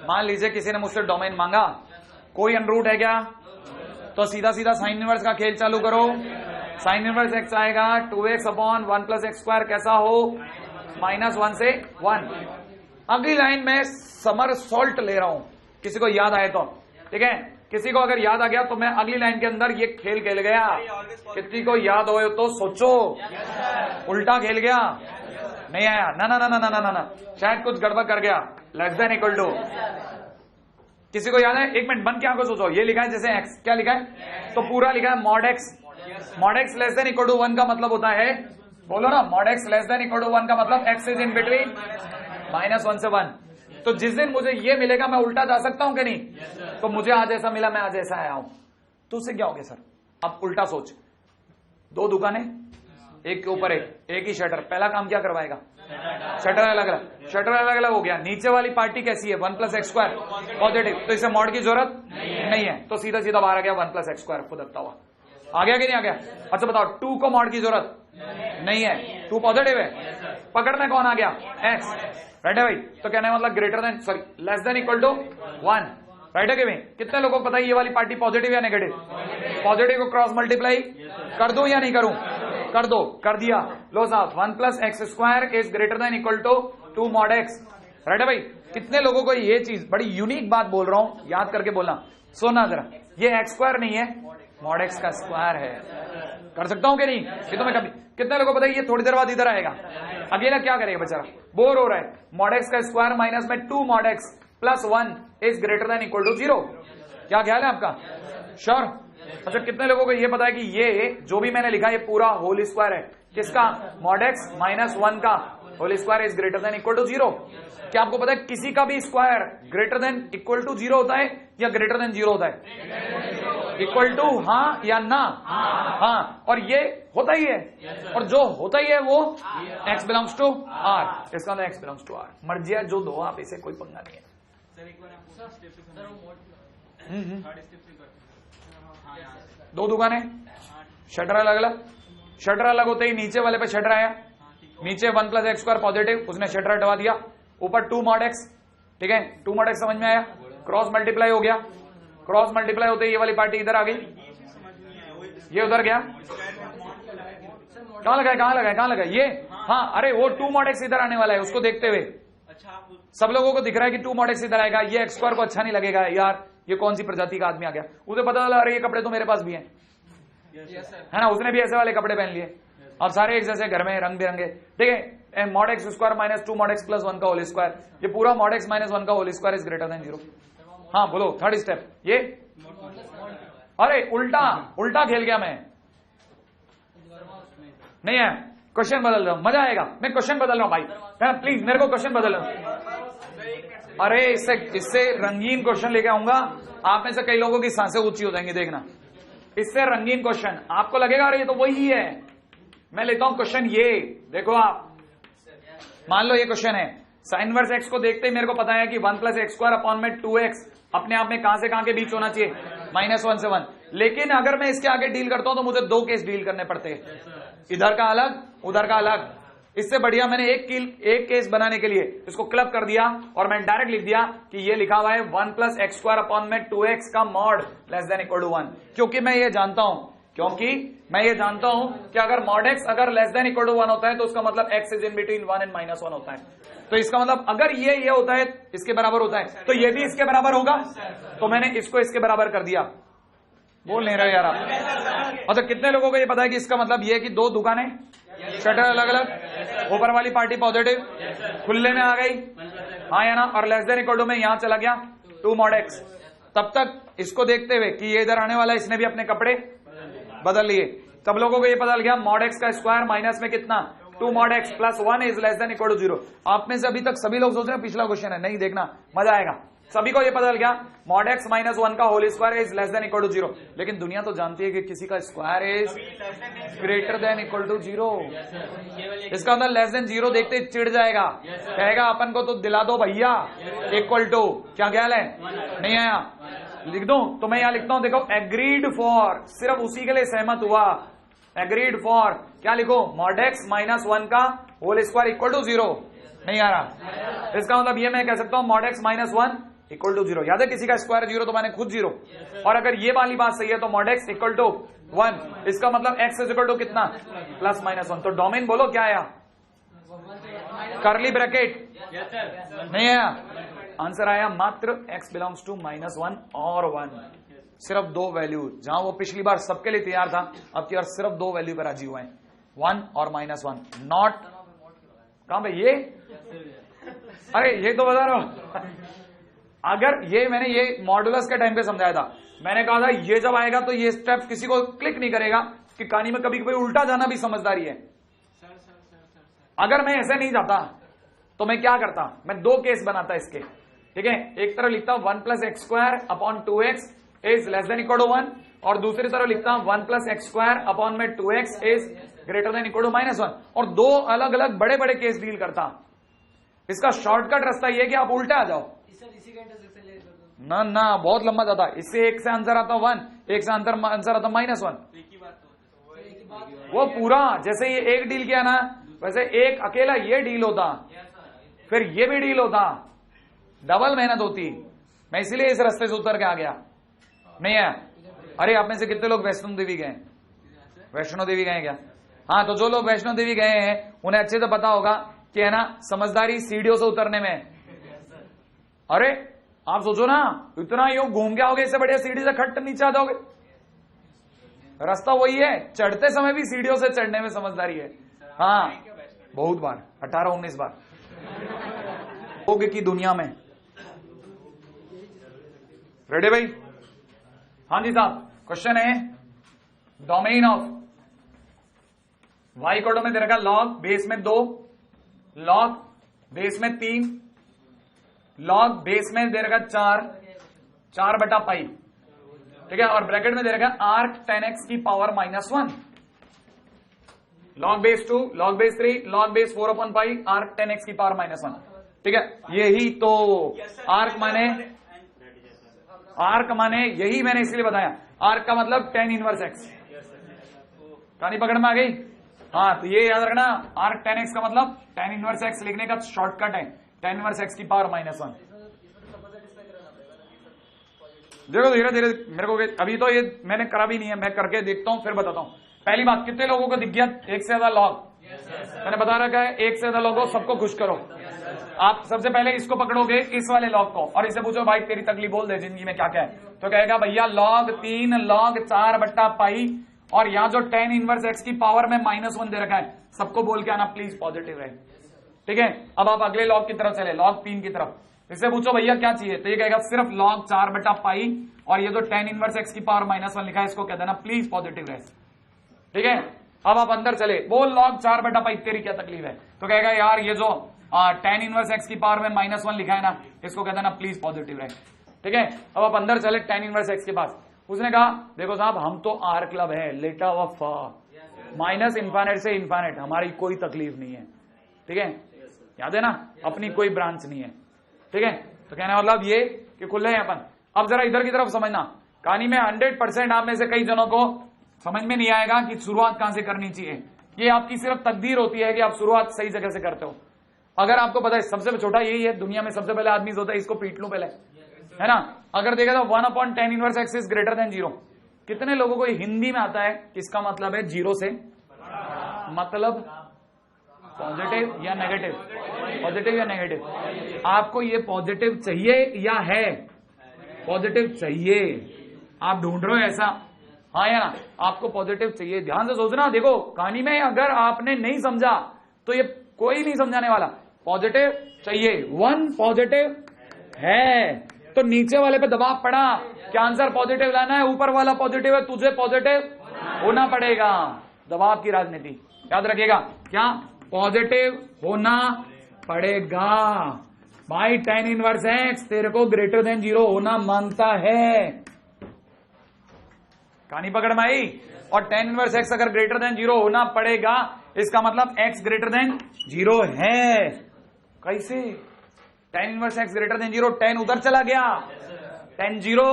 मान लीजिए किसी ने मुझसे डोमेन मांगा, कोई अनरूट है क्या, तो सीधा सीधा साइन इनवर्स का खेल चालू करो। साइन इनवर्स x आएगा 2x upon 1 plus x square, कैसा हो, -1 से 1। अगली लाइन में समर सॉल्ट ले रहा हूं, किसी को याद आए तो ठीक है। किसी को अगर याद आ गया तो मैं अगली लाइन के अंदर ये खेल खेल गया। किसी को याद हो तो सोचो, उल्टा खेल गया, नहीं आया ना ना ना ना ना ना ना, शायद कुछ गड़बड़ कर गया। लेस देन इक्वल टू, किसी को याद है, एक मिनट बंद के आंखों सोचो। ये लिखा है जैसे x, क्या लिखा है, तो पूरा लिखा है mod x। Mod x less than equal to 1 का मतलब होता है, बोलो ना, mod x less than equal to 1 का मतलब x इज इन बिटवीन -1 से 1। तो जिस दिन मुझे ये मिलेगा मैं उल्टा जा सकता हूं कि नहीं, तो मुझे आज ऐसा मिला, मैं आज ऐसा आया हूं, तो उससे क्या हो गया सर। अब उल्टा सोच, दो दुकानें, एक के ऊपर एक ही शटर, पहला काम क्या करवाएगा, शटर अलग अलग, शटर अलग अलग हो गया। नीचे वाली पार्टी कैसी है, 1 प्लस एक्स स्क्वायर पॉजिटिव, तो इसे मॉड की जरूरत नहीं है, तो सीधा सीधा बाहर आ गया 1 प्लस एक्स स्क्वायर फुदकता हुआ। आ गया कि नहीं आ गया। अच्छा बताओ, 2 को मॉड की जरूरत नहीं है, 2 पॉजिटिव है, पकड़ने कौन आ गया, एक्स। राइट है भाई। तो कहने का मतलब greater than, sorry less than equal to 1। Right है कि भाई। कितने लोगों को पता है ये वाली पार्टी पॉजिटिव या नेगेटिव। पॉजिटिव को क्रॉस मल्टीप्लाई कर दो या नहीं करूं, कर दो, कर दिया। लो साहब, 1 plus x square is greater than equal to 2 mod x. Right है भाई। कितने लोगों को ये चीज, बड़ी यूनिक बात बोल रहा हूं, याद करके बोलना। सुनना जरा, ये एक्स स्क्वायर नहीं है, मॉड एक्स का स्क्वायर है। कर सकता हूं कि नहीं, ये तो मैं कभी। कितने लोगों को पता है ये थोड़ी देर बाद इधर आएगा, अकेला क्या करेगा बेचारा, बोर हो रहा है। मॉड एक्स का स्क्वायर माइनस में 2 mod x plus 1 is greater than equal to 0। क्या ख्याल है आपका, श्योर। अच्छा, कितने लोगों को ये पता है कि ये जो भी मैंने लिखा है ये पूरा होल स्क्वायर है, किसका, मॉड एक्स माइनस 1 का whole square is greater than equal to 0। क्या आपको पता है किसी का भी square greater than equal to 0 होता है या ग्रेटर देन 0 होता है, इक्वल टू हाँ या ना, हाँ। और ये होता ही है, और जो होता ही है वो x बिलोंग्स टू r, इसका मतलब x बिलोंग्स टू r। मर्जी है जो दो आप, इसे कोई पंगा नहीं है। सर एक बार आपको स्टेप से थर्ड स्टेप से कर, दो दुकानें, शटर अलग अलग, शटर अलग होते ही नीचे वाले पे शटर आया, नीचे 1 प्लस एक्स स्क्वायर पॉजिटिव, उसने शटर हटवा दिया, ऊपर 2 मॉड एक्स। ठीक है, 2 मॉड एक्स समझ में आया, क्रॉस मल्टीप्लाई हो गया, क्रॉस मल्टीप्लाई होते ही ये वाली पार्टी इधर आ गई, ये उधर गया, कहां लगा है, कहां लगा है, कहां लगा है ये, हाँ। अरे वो 2 मॉड एक्स इधर आने वाला है, उसको देखते हुए सब लोगों को दिख रहा है कि 2 मॉड एक्स इधर आएगा, ये एक्स स्क्वायर को अच्छा नहीं लगेगा, यार ये कौन सी प्रजाति का आदमी आ गया। उसे पता चला, अरे ये कपड़े तो मेरे पास भी हैं, है ना, उसने भी ऐसे वाले कपड़े पहन लिए, और सारे एक जैसे घर में रंग बिरंगे। ठीक है, mod x square minus 2 mod x plus 1 का होल स्क्वायर, ये पूरा मॉड एक्स माइनस 1 का whole square is greater than 0। हाँ बोलो, थर्ड स्टेप ये। अरे उल्टा उल्टा खेल गया मैं, नहीं है, क्वेश्चन बदल रहा हूं, मजा आएगा। मैं क्वेश्चन बदल रहा हूं भाई, प्लीज मेरे को क्वेश्चन बदल रहा हूं। अरे इससे रंगीन क्वेश्चन लेके आऊंगा, आप में से कई लोगों की सांसें ऊंची हो जाएंगी, देखना। इससे रंगीन क्वेश्चन, आपको लगेगा अरे ये तो वही है। मैं लेता हूं क्वेश्चन ये, देखो आप, मान लो ये क्वेश्चन है, साइन इनवर्स एक्स को देखते ही मेरे को पता है कि 1 प्लस एक्स स्क्वायर अपॉन में 2x अपने आप में कहां से कहां के बीच होना चाहिए, -1 से 1। लेकिन अगर मैं इसके आगे डील करता हूं तो मुझे 2 केस डील करने पड़ते हैं, इधर का अलग उधर का अलग। इससे बढ़िया मैंने एक केस बनाने के लिए इसको क्लब कर दिया और मैं डायरेक्ट लिख दिया कि ये लिखा हुआ है 1 प्लस एक्स स्क्वायर अपॉन में 2x का mod less than equal to 1, क्योंकि मैं ये जानता हूं क्योंकि मैं ये जानता हूं कि अगर मॉड एक्स अगर लेस देन इक्वल टू 1 होता है तो उसका मतलब x is in between 1 and -1 होता है। तो इसका मतलब अगर ये होता है, इसके बराबर होता है, तो ये भी इसके बराबर होगा। तो मैंने इसको इसके बराबर कर दिया। बोल नहीं रहे यार आप? अच्छा, कितने लोगों को ये पता है कि इसका मतलब ये है कि दो दुकानें शटर अलग अलग, ऊपर वाली पार्टी पॉजिटिव खुले में आ गई, हाँ या ना, और लेस देन इक्वल टू में यहां चला गया 2 mod x। तब तक इसको देखते हुए कि ये इधर आने वाला है, इसने भी अपने कपड़े बदल लिए। तब लोगों को ये पता गया mod x का स्क्वायर माइनस में कितना 2 mod x plus 1 is less than equal to 0। आप में से अभी तक सभी लोग सोच रहे हैं पिछला क्वेश्चन है, नहीं देखना मजा आएगा। सभी को ये पता चल गया mod x माइनस 1 का whole square is less than equal to 0। लेकिन दुनिया तो जानती है कि किसी का square is greater than equal to 0। इसका मतलब लेस देन 0 देखते ही चिढ़ जाएगा, कहेगा अपन को तो दिला दो भैया इक्वल टू, क्या ख्याल है? नहीं आया? लिख दूं? तो मैं यहां लिखता हूं, देखो एग्रीड फॉर, सिर्फ उसी के लिए सहमत हुआ। एग्रीड फॉर क्या लिखो? mod x माइनस 1 का होल स्क्वायर इक्वल टू 0। नहीं आ रहा? इसका मतलब ये मैं कह सकता हूं mod x minus 1 equal to 0। याद है किसी का स्क्वायर 0 तो मैंने खुद 0। और अगर ये वाली बात सही है तो mod x इक्वल टू 1, इसका मतलब x इज इक्वल टू कितना? Plus minus 1। तो डोमेन बोलो क्या आया? करली ब्रैकेट नहीं आया? आंसर आया मात्र x बिलोंग्स टू -1 और 1। सिर्फ 2 वैल्यू, जहां वो पिछली बार सबके लिए तैयार था, अब की बार सिर्फ 2 वैल्यू पर राजी हुए हैं, 1 और -1। नॉट कहां पे ये? अरे ये तो बता रहा हूं। अगर ये मैंने ये मॉडुलस के टाइम पे समझाया था, मैंने कहा था ये जब आएगा तो ये स्टेप किसी को क्लिक नहीं करेगा कि कहानी में कभी कभी उल्टा जाना भी समझदारी है। अगर मैं ऐसे नहीं जाता तो मैं क्या करता? मैं 2 केस बनाता इसके, ठीक है? एक तरफ लिखता हूं 1 plus x square upon 2x is less than equal to 1, और दूसरी तरफ लिखता हूं 1 प्लस एक्स स्क्वायर अपॉन में 2x is greater than equal to -1, और 2 अलग अलग बड़े बड़े केस डील करता। इसका शॉर्टकट रास्ता ये है कि आप उल्टा आ जाओ। ना ना, बहुत लंबा जाता। इससे एक से आंसर आता 1, एक से आंसर आता -1। वो पूरा जैसे ये एक डील किया ना, वैसे एक अकेला ये डील होता, फिर ये भी डील होता, डबल मेहनत होती। मैं इसीलिए इस रास्ते से उतर के आ गया। नहीं है? अरे आप में से कितने लोग वैष्णो देवी गए? वैष्णो देवी गए क्या? हाँ, तो जो लोग वैष्णो देवी गए हैं उन्हें अच्छे से पता होगा कि है ना, समझदारी सीढ़ियों से उतरने में। अरे आप सोचो ना, इतना यूं घूम के आओगे, इससे बढ़िया सीढ़ी से खट नीचे आ जाओगे। रास्ता वही है, चढ़ते समय भी सीढ़ियों से चढ़ने में समझदारी है। हाँ, बहुत बार, 18-19 बार योग की दुनिया में। रेडी भाई? हाँ जी साहब, क्वेश्चन है डोमेन ऑफ y कोडो में दे रखा log बेस में 2, log बेस में 3, log बेस में दे रखा 4 बटा पाई, ठीक है? और ब्रैकेट में दे रखा arc 10x की power -1, log base 2, log base 3, log base 4 upon pi, arc 10x की पावर -1, ठीक है? यही तो arc माने यही मैंने इसलिए बताया। arc का मतलब tan इनवर्स x। कहानी पकड़ में आ गई? हाँ, तो ये याद रखना, arc 10x का मतलब tan इनवर्स x लिखने का शॉर्टकट है tan इनवर्स x की पावर -1। देखो धीरे धीरे मेरे को, अभी तो ये मैंने करा भी नहीं है, मैं करके देखता हूं फिर बताता हूं। पहली बात, कितने लोगों को दिख गया एक से ज्यादा लॉग? मैंने बता रखा है एक से ज्यादा लॉग सबको खुश करो। आप सबसे पहले इसको पकड़ोगे, इस वाले लॉग को, और इसे पूछो भाई तेरी तकलीफ बोल दे जिंदगी में क्या क्या है, तो कहेगा भैया log 3 log 4 बट्टा पाई, और यहाँ जो tan इनवर्स x की पावर में -1 दे रखा है, सबको बोल के आना प्लीज पॉजिटिव रहे, ठीक है? अब आप अगले लॉग की तरफ चले, log 3 की तरफ। इससे पूछो भैया क्या चाहिए, तो ये कहेगा सिर्फ log 4 बटा पाई, और ये जो tan इनवर्स x की पावर -1 लिखा है, इसको कह देना प्लीज पॉजिटिव रहे, ठीक है? अब आप अंदर चले, बोल log 4 बटा पाई तेरी क्या तकलीफ है, तो कहेगा यार ये जो tan इनवर्स x की पावर में -1 लिखा है ना, इसको कह देना प्लीज पॉजिटिव रहे, ठीक है? अब आप अंदर चले tan इनवर्स x के पास। उसने कहा देखो साहब हम तो आर क्लब है, लेटा हुआ माइनस इन्फानेट से इन्फानेट, हमारी कोई तकलीफ नहीं है, ठीक है? याद है ना, अपनी कोई ब्रांच नहीं है, ठीक है? तो कहने मतलब ये कि खुले हैं अपन। अब जरा इधर की तरफ समझना, कहानी में 100% आप में से कई जनों को समझ में नहीं आएगा कि शुरुआत कहां से करनी चाहिए। ये आपकी सिर्फ तकदीर होती है कि आप शुरुआत सही जगह से करते हो। अगर आपको पता है सबसे छोटा यही है दुनिया में, सबसे पहले आदमी होता है, इसको पीट लूं पहले, है ना? अगर देखा तो 1 upon tan inverse x is greater than 0, कितने लोगों को हिंदी में आता है इसका मतलब है जीरो से मतलब पॉजिटिव या नेगेटिव, पॉजिटिव या नेगेटिव। आपको ये पॉजिटिव चाहिए या है? पॉजिटिव चाहिए। आप ढूंढ रहे हो ऐसा, हाँ या ना? आपको पॉजिटिव चाहिए। ध्यान से सोचना। देखो कहानी में अगर आपने नहीं समझा तो ये कोई नहीं समझाने वाला। पॉजिटिव चाहिए, 1 पॉजिटिव है तो नीचे वाले पे दबाव पड़ा कि आंसर पॉजिटिव लाना है, ऊपर वाला पॉजिटिव है, तुझे पॉजिटिव होना पड़ेगा। दबाव की राजनीति याद रखिएगा। क्या? पॉजिटिव होना पड़ेगा भाई। tan इनवर्स x तेरे को ग्रेटर देन 0 होना मांगता है। कहानी पकड़ में आई? और tan इनवर्स x अगर ग्रेटर देन 0 होना पड़ेगा, इसका मतलब x ग्रेटर देन 0 है। कैसे? tan inverse x greater than 0, tan उधर चला गया, tan 0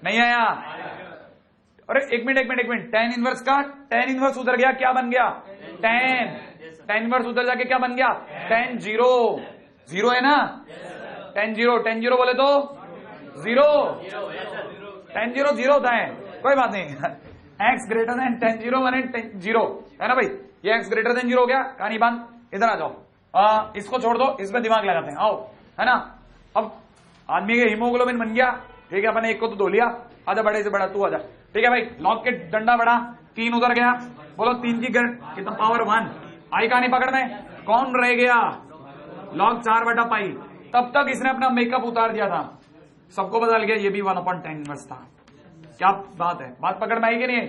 नहीं आया। अरे एक मिनट, tan इनवर्स का tan इनवर्स उधर गया, क्या बन गया? tan इनवर्स उधर जाके क्या बन गया? tan 0, 0 है ना? tan 0 बोले तो 0, tan 0 0 होता है, कोई बात नहीं। x ग्रेटर देन tan 0 बने tan 0 है ना भाई? ये x ग्रेटर देन 0 हो गया, कहानी बंद। इधर आ जाओ, इसको छोड़ दो, इसमें दिमाग लगाते हैं, आओ, है ना? अब आदमी के हीमोग्लोबिन बन गया, ठीक है, अपने एक को तो धो लिया, आजा बड़े से बड़ा तू आजा, ठीक है भाई। लॉग के डंडा बड़ा, 3 उधर गया, बोलो 3 की कितना पावर 1 आई। कहानी पकड़ में कौन रह गया? लॉग 4/पाई। तब तक इसने अपना मेकअप उतार दिया था, सबको बदल गया, ये भी 1/tan इनवर्स था। क्या बात है? बात पकड़ में आई कि नहीं?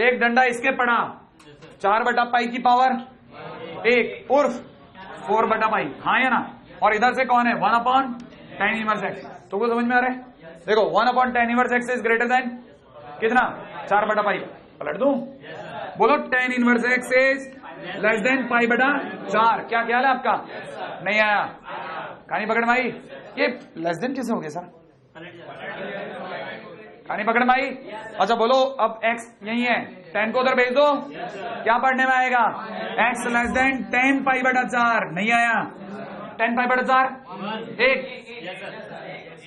एक डंडा इसके पड़ा, 4/पाई की पावर 1 उर्फ 4/पाई, हाँ या ना? और इधर से कौन है? 1/tan inverse x। तो को समझ में आ रहा है? देखो 1/tan inverse x is greater than कितना? 4/पाई। पलट दूं? बोलो tan inverse x is less than पाई/4। क्या ख्याल है आपका? नहीं आया? कहानी पकड़ में आई? ये लेस देन कैसे हो गया सर? कहानी पकड़ में आई? अच्छा बोलो, अब x यही है, tan को उधर भेज दो, क्या पढ़ने में आएगा? x less then tan पाई/4। नहीं आया? tan पाई/4 1,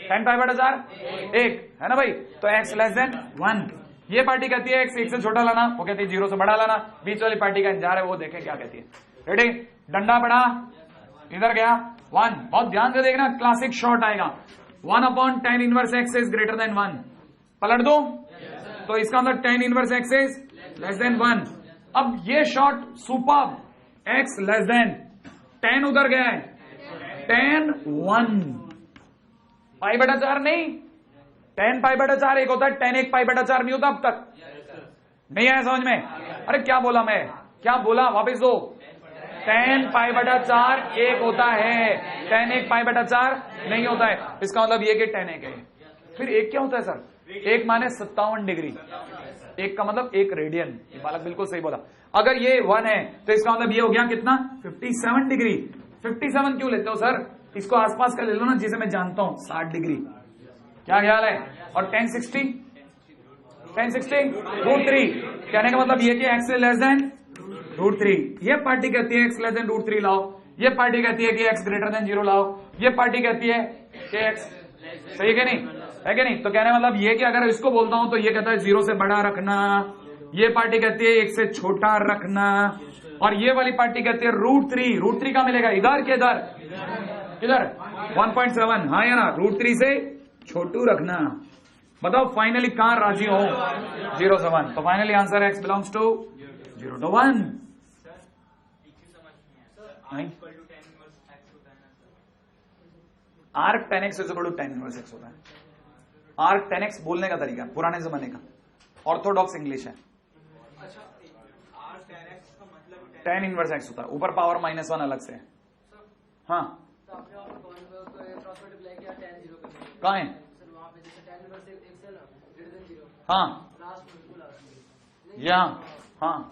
tan पाई/4 1 है ना भाई? तो x लेस देन 1। ये पार्टी कहती है x 1 से छोटा लाना, वो कहती है 0 से बड़ा लाना। बीच वाली पार्टी का इंतजार है, वो देखें क्या कहती है। रेडी? डंडा पड़ा, इधर गया 1। बहुत ध्यान से देखना, क्लासिक शॉट आएगा। 1/tan inverse x is greater than 1। पलट दो, तो इसका मतलब tan inverse x is less than 1। अब ये shot super, x less then tan उधर गया है, tan 1 पाई/4 नहीं, tan पाई/4 एक होता है, tan 1 पाई/4 नहीं होता अब तक। नहीं आया समझ में? अरे क्या बोला मैं? क्या बोला? वापस दो। tan पाई/4 1 होता है, tan 1 पाई/4 नहीं होता है। इसका मतलब ये कि tan 1 है। फिर 1 क्या होता है सर? 1 माने 57 डिग्री। 1 का मतलब 1 रेडियन। ये बालक बिल्कुल सही बोला। अगर ये 1 है तो इसका मतलब ये हो गया कितना? 57 डिग्री। 57 क्यों लेते हो सर? इसको आसपास का ले लो ना, जिसे मैं जानता हूं 60 डिग्री। क्या ख्याल है? और tan 60 √3। कहने का मतलब ये कि x लेस देन √3। ये पार्टी कहती है x लेस देन √3 लाओ, ये पार्टी कहती है कि x ग्रेटर देन 0 लाओ, ये पार्टी कहती है कि x, सही है कि नहीं? है कि नहीं? तो कहने मतलब ये कि अगर इसको बोलता हूं तो ये कहता है 0 से बड़ा रखना, ये पार्टी कहती है 1 से छोटा रखना, और ये वाली पार्टी कहती है √3। √3 का मिलेगा इधर के इधर, किधर? 1.7, हाँ या ना? √3 से छोटू रखना। बताओ फाइनली कहां राजी हो? 0 से 1। तो finally answer x belongs to 0 to 1। Arc tan x is equal to tan inverse x होता है। आर्क tan x बोलने का तरीका पुराने जमाने का, ऑर्थोडॉक्स इंग्लिश है। tan इनवर्स x होता है, ऊपर पावर -1 अलग से है। हाँ कहाँ है? हाँ यहाँ, हाँ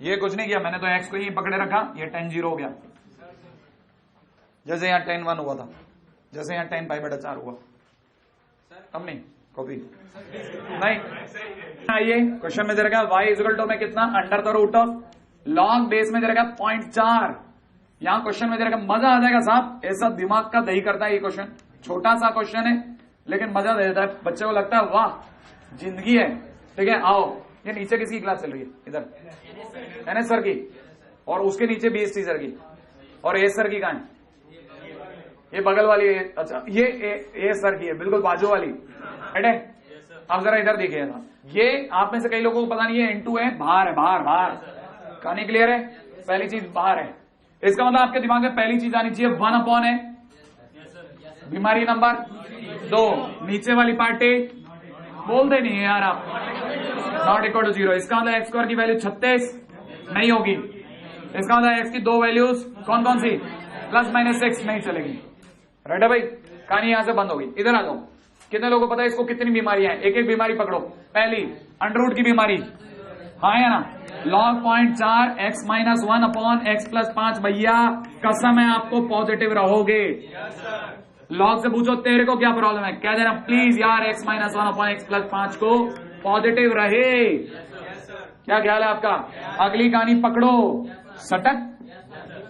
ये कुछ नहीं किया मैंने, तो x को ही पकड़े रखा, ये tan 0 हो गया। जैसे यहाँ tan 1 हुआ था, जैसे यहाँ tan पाई/4 हुआ। अब नहीं कॉपी नहीं। आइए क्वेश्चन में दे रखा y इज इक्वल टू में कितना? Under the root of log base में दे रखा 0.4। यहाँ क्वेश्चन में दे रखा, मजा आ जाएगा साहब, ऐसा दिमाग का दही करता है ये क्वेश्चन। छोटा सा क्वेश्चन है लेकिन मजा दे देता है, बच्चे को लगता है वाह जिंदगी है। ठीक है, आओ ये नीचे किसकी क्लास चल रही है, इधर एनएस सर की, और उसके नीचे बीएसटी सर की, और एस सर की कहां है, ये बगल वाली है। अच्छा ये ए सर की है, बिल्कुल बाजू वाली। है अब जरा इधर देखिएगा, ये आप में से कई लोगों को पता नहीं है N2 है, बाहर है, बाहर बाहर। कहानी क्लियर है, पहली चीज बाहर है। इसका मतलब आपके दिमाग में पहली चीज आनी चाहिए 1 अपॉन है बीमारी नंबर 2, नीचे वाली पार्टी बोलते नहीं है यार आप, नॉट इक्वल टू 0। इसका मतलब एक्स स्क्वायर की वैल्यू 36 नहीं होगी। इसका मतलब एक्स की 2 वैल्यूज कौन कौन सी, प्लस माइनस 6 नहीं चलेगी। राइट है भाई, कहानी यहां से बंद होगी। इधर आ जाओ, कितने लोगों को पता है इसको कितनी बीमारियां हैं, एक एक बीमारी पकड़ो। पहली अंडररूट की बीमारी, हाँ है ना, log 0.4 x minus 1 upon x plus 5। भैया कसम है आपको पॉजिटिव रहोगे। लॉग से पूछो तेरे को क्या प्रॉब्लम है, कह देना प्लीज यार x minus 1 upon x plus 5 को पॉजिटिव रहे। क्या ख्याल है आपका। अगली कहानी पकड़ो, सटक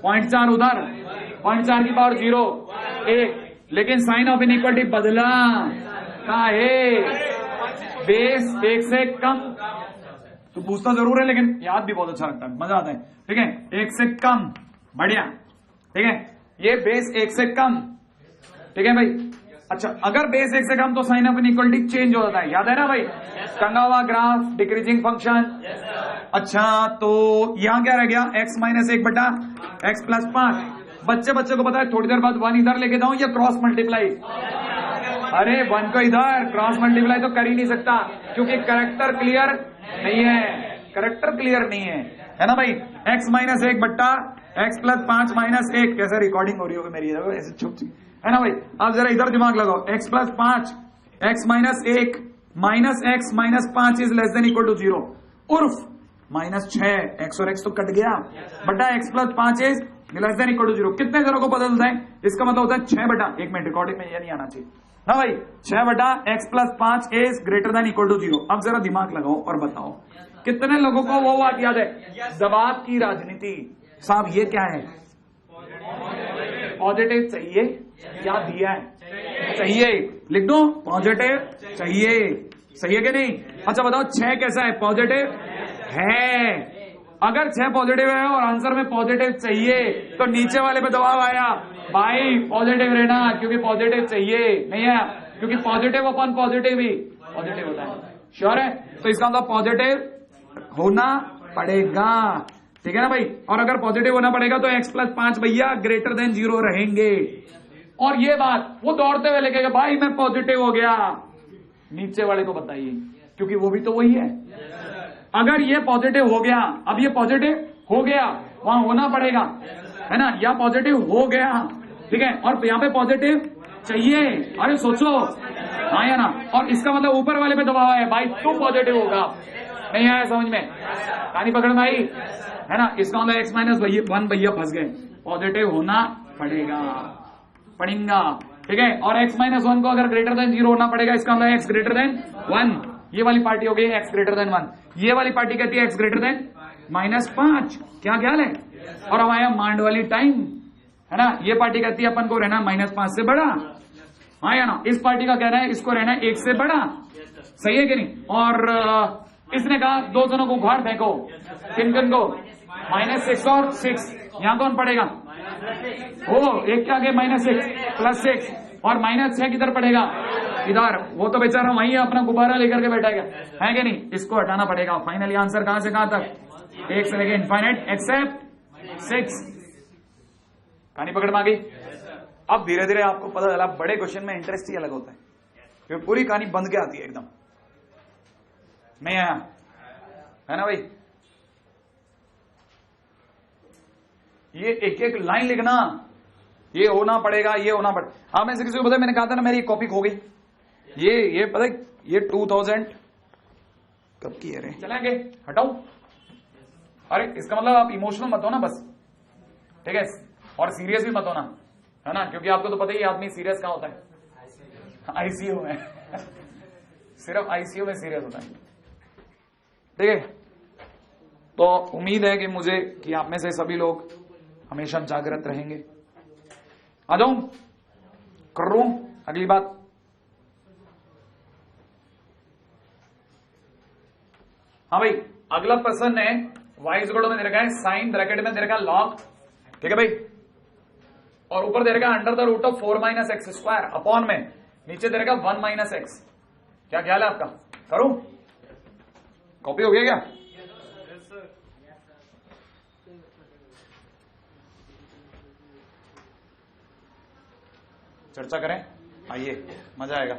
0.4 उधर, 0.4 की पावर 0 1, लेकिन साइन ऑफ इनइक्वालिटी बदला का है, बेस 1 से कम। तो पूछता जरूर है लेकिन याद भी बहुत अच्छा लगता है, मजा आता है। ठीक है, 1 से कम, बढ़िया। ठीक है, ये बेस 1 से कम। ठीक है भाई, अच्छा अगर बेस 1 से कम तो साइन ऑफ इनइक्वालिटी चेंज हो जाता है, याद है ना भाई, टंगा हुआ ग्राफ, डिक्रीजिंग फंक्शन। अच्छा तो यहां क्या रह गया, x माइनस 1 बटा x प्लस 5। बच्चे को पता है थोड़ी देर बाद 1 इधर लेके जाऊं या क्रॉस मल्टीप्लाई, अरे 1 को इधर, क्रॉस मल्टीप्लाई तो कर ही नहीं सकता क्योंकि करेक्टर क्लियर नहीं है, करेक्टर क्लियर नहीं है ना भाई। x माइनस 1 बट्टा x प्लस 5 माइनस 1, कैसे रिकॉर्डिंग हो रही होगी मेरी, ऐसे छुप है ना भाई। अब जरा इधर दिमाग लगाओ, x plus 5 x minus 1 minus x minus 5 is less than equal to 0, उर्फ माइनस 6 x और x तो कट गया, बटा x plus 5 is less than equal to 0। कितने जनों को पता चलता है, इसका मतलब होता है 6 बटा, 1 मिनट रिकॉर्डिंग में ये नहीं आना चाहिए ना भाई, 6 बटा x plus 5 is greater than equal to 0। अब जरा दिमाग लगाओ और बताओ कितने लोगों को वो बात याद है, दबाव की राजनीति। साहब ये क्या है, पॉजिटिव चाहिए या दिया है, चाहिए, लिख दो पॉजिटिव चाहिए, सही है कि नहीं। अच्छा बताओ 6 कैसा है, पॉजिटिव है। अगर 6 पॉजिटिव है और आंसर में पॉजिटिव चाहिए तो नीचे वाले पे दबाव आया, भाई पॉजिटिव रहना, क्योंकि पॉजिटिव चाहिए, नहीं है क्योंकि पॉजिटिव अपन पॉजिटिव ही पॉजिटिव होता है। श्योर है, तो इसका मतलब पॉजिटिव होना पड़ेगा। ठीक है ना भाई, और अगर पॉजिटिव होना पड़ेगा तो x प्लस 5 भैया ग्रेटर देन 0 रहेंगे। और ये बात वो दौड़ते हुए लेके, भाई मैं पॉजिटिव हो गया, नीचे वाले को बताइए क्योंकि वो भी तो वही है। अगर ये पॉजिटिव हो गया, अब ये पॉजिटिव हो गया, वहां होना पड़ेगा, है ना, या पॉजिटिव हो गया, ठीक है, और यहाँ पे पॉजिटिव चाहिए। अरे सोचो, हाँ या ना, और इसका मतलब ऊपर वाले पे दबाव है, भाई तू पॉजिटिव होगा, नहीं आया समझ में, कहानी पकड़ में आई, है ना। इसका मतलब x माइनस 1 भैया फंस गए, पॉजिटिव होना पड़ेगा, ठीक है। और x माइनस 1 को अगर ग्रेटर देन 0 होना पड़ेगा, इसका मतलब x ग्रेटर देन 1, ये वाली पार्टी हो गई x ग्रेटर देन 1, ये वाली पार्टी कहती है x ग्रेटर देन -5। क्या ख्याल है। और अब आया मांड वाली टाइम, है ना, ये पार्टी कहती है अपन को रहना -5 से बड़ा, हाँ या ना, इस पार्टी का कहना है इसको रहना 1 से बड़ा, सही है कि नहीं। और इसने कहा 2 जनों को उखाड़ फेंको, किन को, -6 और 6, यहां कौन पड़ेगा, ओ एक के आगे -6 प्लस 6, और -6 किधर पड़ेगा, इधर, वो तो बेचारा वहीं अपना गुब्बारा लेकर के बैठा है कि नहीं, इसको हटाना पड़ेगा। फाइनली आंसर कहां से कहां तक, 1 से लेके इनफाइनाइट एक्सेप्ट 6। कहानी पकड़ में आ गई। अब धीरे धीरे आपको पता चला बड़े क्वेश्चन में इंटरेस्ट ही अलग होता है, क्योंकि पूरी कहानी बंद के आती है एकदम, नहीं आया, है ना भाई। ये एक एक लाइन लिखना, ये होना पड़ेगा, ये होना पड़ेगा। आप में से किसी को पता है, मैंने कहा था ना मेरी कॉपी खो गई, ये पता है, ये 2000 कब की है रे, चलेंगे हटाओ। अरे इसका मतलब आप इमोशनल मत हो ना बस, ठीक है, और सीरियस भी मत होना, है ना, क्योंकि आपको तो पता ही आदमी सीरियस कहां होता है, आईसीयू में सिर्फ आईसीयू में सीरियस होता है, ठीक है। तो उम्मीद है कि आप में से सभी लोग हमेशा जागृत रहेंगे। आ जाऊं, कर रहा हूं अगली बात। हाँ भाई, अगला पर्सन ने y इज इक्वल टू में दे रखा है साइन ब्रैकेट में दे रखा है लॉग, ठीक है भाई, और ऊपर दे रखा है under the root of 4 minus x square upon में नीचे दे रखा 1 माइनस एक्स। क्या ख्याल है आपका? करूं? कॉपी हो गया क्या? चर्चा करें, आइए मजा आएगा।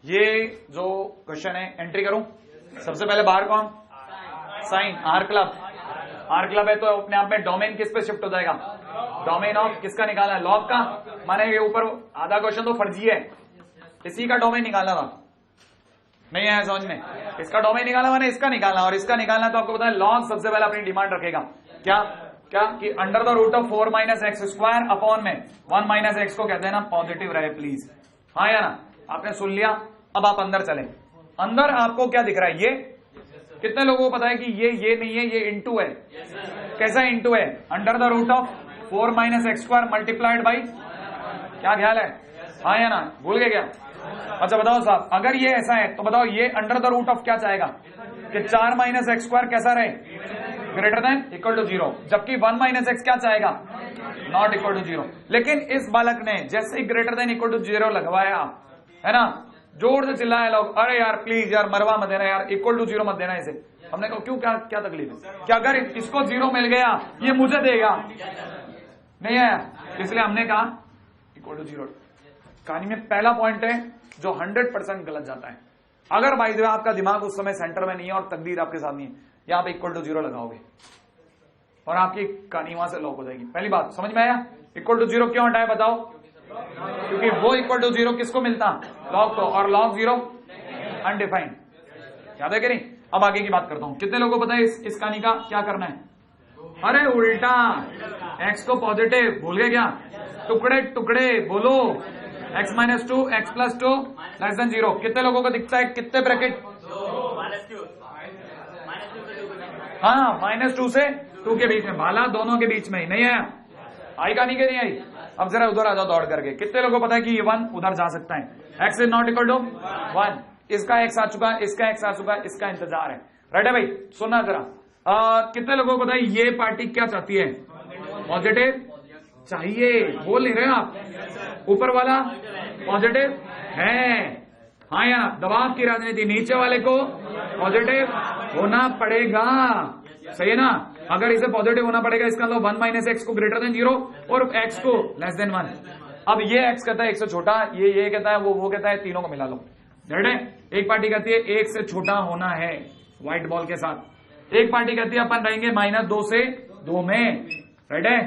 ये जो क्वेश्चन है एंट्री करूं। सबसे पहले बाहर कौन? Sine, R club. R club है तो अपने आप में डोमेन किस पे शिफ्ट हो जाएगा? डोमेन ऑफ किसका निकालना है? लॉग का। माने ये ऊपर आधा क्वेश्चन तो फर्जी है, इसी का डोमेन निकालना था, नहीं आया समझ में? इसका डोमेन निकाला मैंने, इसका निकालना, और इसका निकालना तो आपको पता है लॉग सबसे पहले अपनी डिमांड रखेगा। क्या क्या कि under the root of 4 minus x square upon में 1 माइनस एक्स को कहते हैं ना पॉजिटिव रहे प्लीज। हाँ या ना? आपने सुन लिया। अब आप अंदर चलें। अंदर आपको क्या दिख रहा है? ये कितने लोगों को पता है कि ये नहीं है, ये इंटू है? कैसा इंटू है? Under the root of 4 minus x square multiplied by, क्या ख्याल है? हाँ या ना? भूल गए क्या? अच्छा बताओ साहब, अगर ये ऐसा है तो बताओ ये अंडर द रूट ऑफ क्या चाहेगा कि 4 माइनस एक्स स्क्वायर कैसा रहे? ग्रेटर देन इक्वल टू 0, जबकि 1 माइनस एक्स क्या चाहेगा? Not equal to 0। लेकिन इस बालक ने जैसे ही ग्रेटर देन इक्वल टू 0 लगवाया, है ना, जोर से चिल्लाए लोग, अरे यार प्लीज यार मरवा मत देना यार, इक्वल टू 0 मत देना इसे। हमने कहा क्यों, क्या क्या तकलीफ है? क्या अगर इसको 0 मिल गया ये मुझे देगा? नहीं है, इसलिए हमने कहा इक्वल टू 0। कहानी में पहला पॉइंट है जो 100% गलत जाता है। अगर बाय द वे आपका दिमाग उस समय सेंटर में नहीं है और तकदीर आपके साथ नहीं है, या आप इक्वल टू 0 लगाओगे और आपकी कहानी वहां से लॉक हो जाएगी। पहली बात समझ में आया? इक्वल टू 0 क्यों हटाया बताओ? क्योंकि वो इक्वल टू 0 किसको मिलता? लॉग को, और लॉग 0 अनडिफाइंड। याद है कि नहीं? अब आगे की बात करता हूं। कितने लोगों को पता है इस कहानी का क्या करना है? अरे उल्टा, एक्स को पॉजिटिव, भूल गए क्या? टुकड़े टुकड़े बोलो, x minus 2 x plus 2 less than 0। कितने लोगों को दिखता है? कितने ब्रैकेट? हाँ, -2 से 2 के बीच में, भाला दोनों के बीच में ही। नहीं है? आई कहानी के नहीं आई? अब जरा उधर आ जाओ दौड़ करके। कितने लोगों को पता है कि ये 1 उधर जा सकता है? x is not equal to 1। इसका x आ चुका, इसका x आ चुका, इसका इंतजार है। राइट है भाई? सुनना जरा। कितने लोगों को पता है ये पार्टी क्या चाहती है? पॉजिटिव चाहिए। बोल नहीं रहे आप? ऊपर वाला पॉजिटिव है। हाँ या दबाव की राजनीति, नीचे वाले को पॉजिटिव होना पड़ेगा। सही है ना? अगर इसे पॉजिटिव होना पड़ेगा, इसका मतलब 1 माइनस एक्स को ग्रेटर देन 0 और एक्स को लेस देन 1। अब ये एक्स कहता है 1 से छोटा, ये कहता है, वो कहता है, तीनों को मिला लो। राइट है? एक पार्टी कहती है 1 से छोटा होना है व्हाइट बॉल के साथ, एक पार्टी कहती है अपन रहेंगे -2 से 2 में। राइट है?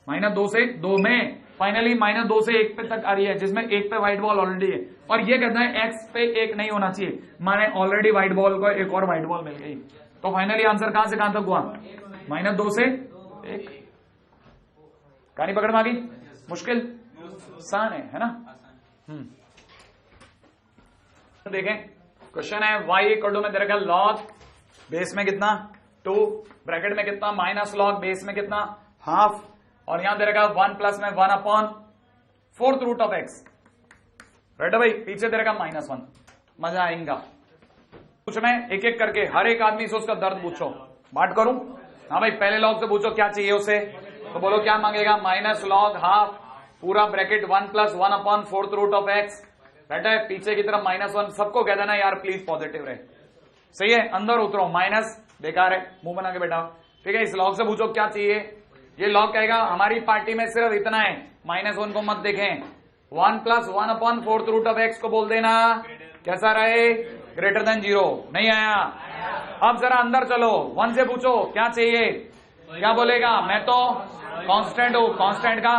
-2 से 2 में। फाइनली -2 से 1 पे तक आ रही है, जिसमें 1 पे व्हाइट बॉल ऑलरेडी है, और ये कहता है एक्स पे 1 नहीं होना चाहिए, माने ऑलरेडी व्हाइट बॉल को एक और व्हाइट बॉल मिल गई। तो फाइनली आंसर कहां से कहां तक हुआ? -2 से 1। कहानी पकड़ में आ गई? मुश्किल आसान है ना? देखें, क्वेश्चन है y इक्वल टू में दे रखा लॉग बेस में कितना 2, ब्रैकेट में कितना माइनस लॉग बेस में कितना हाफ, और यहां दे रखा 1 प्लस में 1 upon 4th root of x। Right है भाई? पीछे दे रखा -1। मजा आएगा। पूछ में एक एक करके हर एक आदमी से उसका दर्द पूछो। बात करूं? हाँ भाई, पहले लॉग से पूछो क्या चाहिए उसे, तो बोलो क्या मांगेगा? माइनस लॉग हाफ पूरा bracket 1 plus 1 upon 4th root of x। Right है? पीछे की तरफ -1। सबको कह देना यार प्लीज पॉजिटिव रहे। सही है? अंदर उतरो, माइनस बेकार है, मुंह बना के बैठा। ठीक है? इस लॉग से पूछो क्या चाहिए। ये लॉग कहेगा हमारी पार्टी में सिर्फ इतना है, -1 को मत देखें, 1 plus 1 upon 4th root of x को बोल देना कैसा रहे? Greater than 0। नहीं आया? अब जरा अंदर चलो, 1 से पूछो क्या चाहिए। क्या बोलेगा? मैं तो कांस्टेंट हूं, कांस्टेंट का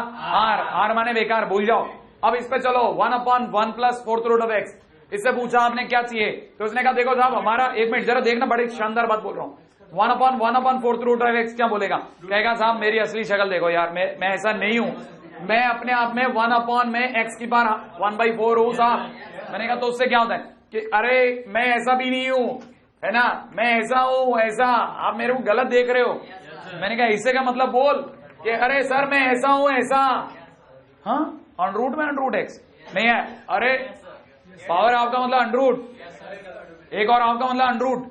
r माने बेकार, भूल जाओ। अब इस पे चलो, 1 upon 1 plus 4th root of x। इससे पूछा आपने क्या चाहिए, तो उसने कहा देखो साहब हमारा, एक मिनट जरा देखना, बड़ी शानदार बात बोल रहा हूं, 1 upon 4th root of x। क्या बोलेगा? कहेगा साहब मेरी असली शक्ल देखो यार, मैं ऐसा नहीं हूं, मैं अपने आप में 1 अपॉन में x की पावर 1/4 हूं साहब। मैंने कहा तो उससे क्या होता है कि अरे मैं ऐसा भी नहीं हूं, है ना, मैं ऐसा हूं, ऐसा, आप मेरे को गलत देख रहे हो। मैंने कहा इससे का मतलब बोल कि अरे सर मैं ऐसा हूं, ऐसा। हाँ, ऑन रूट में रूट x, नहीं है? अरे पावर हाफ का मतलब अंडरूट, एक और हाफ का मतलब अंडरूट।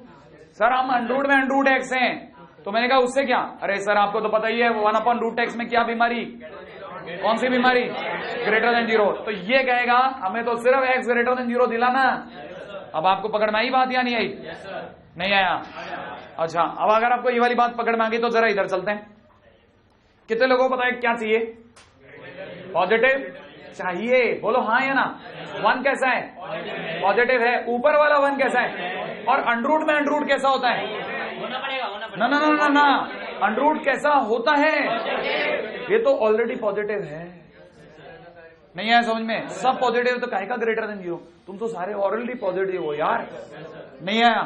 सर हम अंडरूट में अंडरूट एक्स हैं, तो मैंने कहा उससे क्या? अरे सर आपको तो पता ही है 1/√x में क्या बीमारी, कौन सी बीमारी? Greater than 0। तो ये कहेगा हमें तो सिर्फ x ग्रेटर देन 0 दिलाना। अब आपको पकड़ में आई बात या नहीं आई? नहीं आया? अच्छा, अब अगर आपको ये वाली बात पकड़ में आ गई तो जरा इधर चलते हैं। कितने लोगों को पता है क्या चाहिए? पॉजिटिव चाहिए, बोलो हाँ या ना। 1 कैसा है? पॉजिटिव है। ऊपर वाला 1 कैसा है? और अंडरूट में अंडरूट कैसा होता है? ना ना ना ना ना, अंडरूट कैसा होता है? ये तो ऑलरेडी पॉजिटिव है। नहीं आया समझ में? सब पॉजिटिव तो काहे का ग्रेटर देन 0? तुम तो सारे ऑलरेडी पॉजिटिव हो यार। नहीं आया?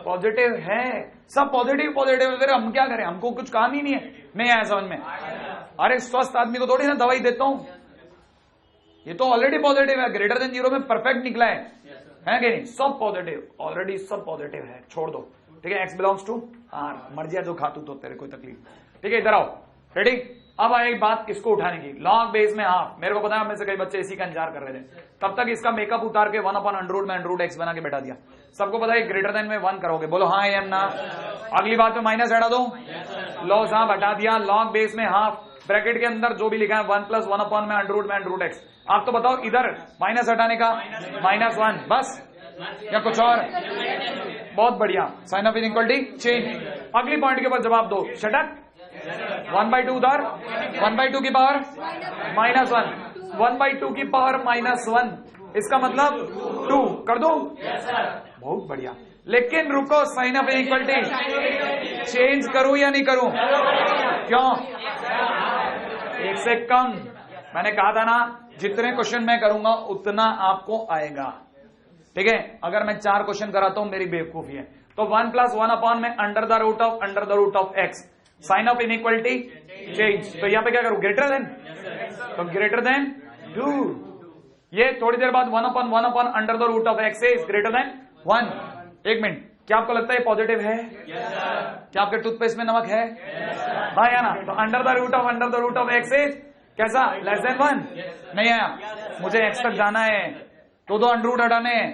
पॉजिटिव है, सब पॉजिटिव पॉजिटिव, फिर हम क्या करें? हमको कुछ काम ही नहीं है। नहीं आया समझ में? अरे स्वस्थ आदमी को थोड़ी ना दवाई देता हूं, ये तो ऑलरेडी पॉजिटिव है, ग्रेटर देन 0 में परफेक्ट निकला है कि नहीं? सब पॉजिटिव, ऑलरेडी सब पॉजिटिव है, छोड़ दो। ठीक है, x बिलोंग्स टू R, मर जा जो खातू तो तेरे कोई तकलीफ। ठीक है, इधर आओ। रेडी? अब आई बात इसको उठाने की, लॉग बेस में हाफ। मेरे को पता है हमें से कई बच्चे इसी का इंतजार कर रहे थे, तब तक इसका मेकअप उतार के 1/√में अंडरूट x बना के बैठा दिया। सबको पता है ग्रेटर देन में 1 करोगे, बोलो हाँ या ना। अगली बात में माइनस हटा दो, लो साहब हटा दिया। लॉग बेस में हाफ, ब्रैकेट के अंदर जो भी लिखा है 1 + 1/√में x। आप तो बताओ इधर माइनस हटाने का, -1 बस या कुछ और? बहुत बढ़िया, साइन ऑफ इनइक्वालिटी चेंज। अगली पॉइंट के ऊपर जवाब दो, शटक। 1/2 उधर, 1/2 की पावर -1, 1/2 की पावर -1, इसका मतलब 2 कर दो। बहुत बढ़िया, लेकिन रुको, साइन ऑफ इनइक्वालिटी चेंज करूं या नहीं करूं? क्यों? 1 से कम। मैंने कहा था ना, जितने क्वेश्चन मैं करूंगा उतना आपको आएगा। ठीक है, अगर मैं 4 क्वेश्चन कराता हूं मेरी बेवकूफी है। तो 1 + 1 में under the root of x, sign of inequality change. तो यहां पे क्या करूं? ग्रेटर देन, तो ग्रेटर देन 2। ये थोड़ी देर बाद 1/1 under the root of x is greater than 1। एक मिनट, क्या आपको लगता है पॉजिटिव है? क्या आपके टूथपेस्ट में नमक है? हाँ या ना? तो under the root of x is कैसा? Less than 1। नहीं आया? मुझे x तक जाना है तो 2 अंडरूट हटाने हैं।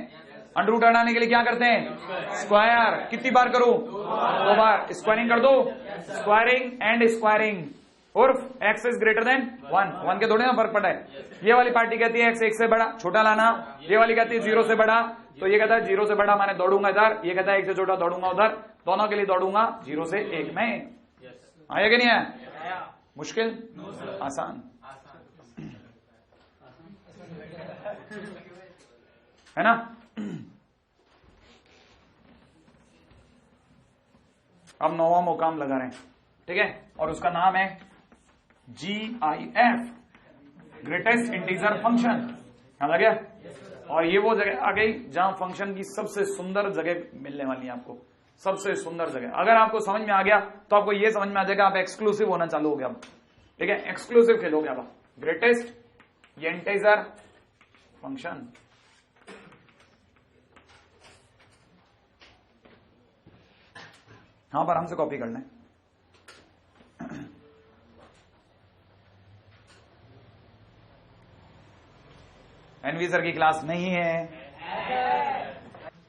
अंडरूट हटाने के लिए क्या करते हैं? स्क्वायर। कितनी बार करूं? 2 बार। स्क्वायरिंग कर दो, स्क्वायरिंग एंड स्क्वायरिंग। उर्फ x इज ग्रेटर देन 1 के थोड़े ना फर्क पड़ा है। ये वाली पार्टी कहती है x 1 से बड़ा, छोटा लाना। ये वाली कहती है 0 से बड़ा, तो ये कहता है 0 से बड़ा माने दौड़ूंगा इधर, ये कहता है 1 से छोटा दौड़ूंगा उधर। दोनों के लिए दौड़ूंगा 0 से 1 में। आया कि नहीं है? मुश्किल? आसान है ना? अब 9वां मुकाम लगा रहे हैं, ठीक है, और उसका नाम है GIF, ग्रेटेस्ट इंटीजर फंक्शन। याद आ गया? और ये वो जगह आ गई जहां फंक्शन की सबसे सुंदर जगह मिलने वाली है आपको, सबसे सुंदर जगह। अगर आपको समझ में आ गया तो आपको ये समझ में आ जाएगा आप एक्सक्लूसिव होना चालू हो गया। ठीक है, एक्सक्लूसिव खेलोगे अब। ग्रेटेस्ट इंटीजर फंक्शन, हाँ पर हमसे कॉपी करना है। एनवी सर की क्लास नहीं है।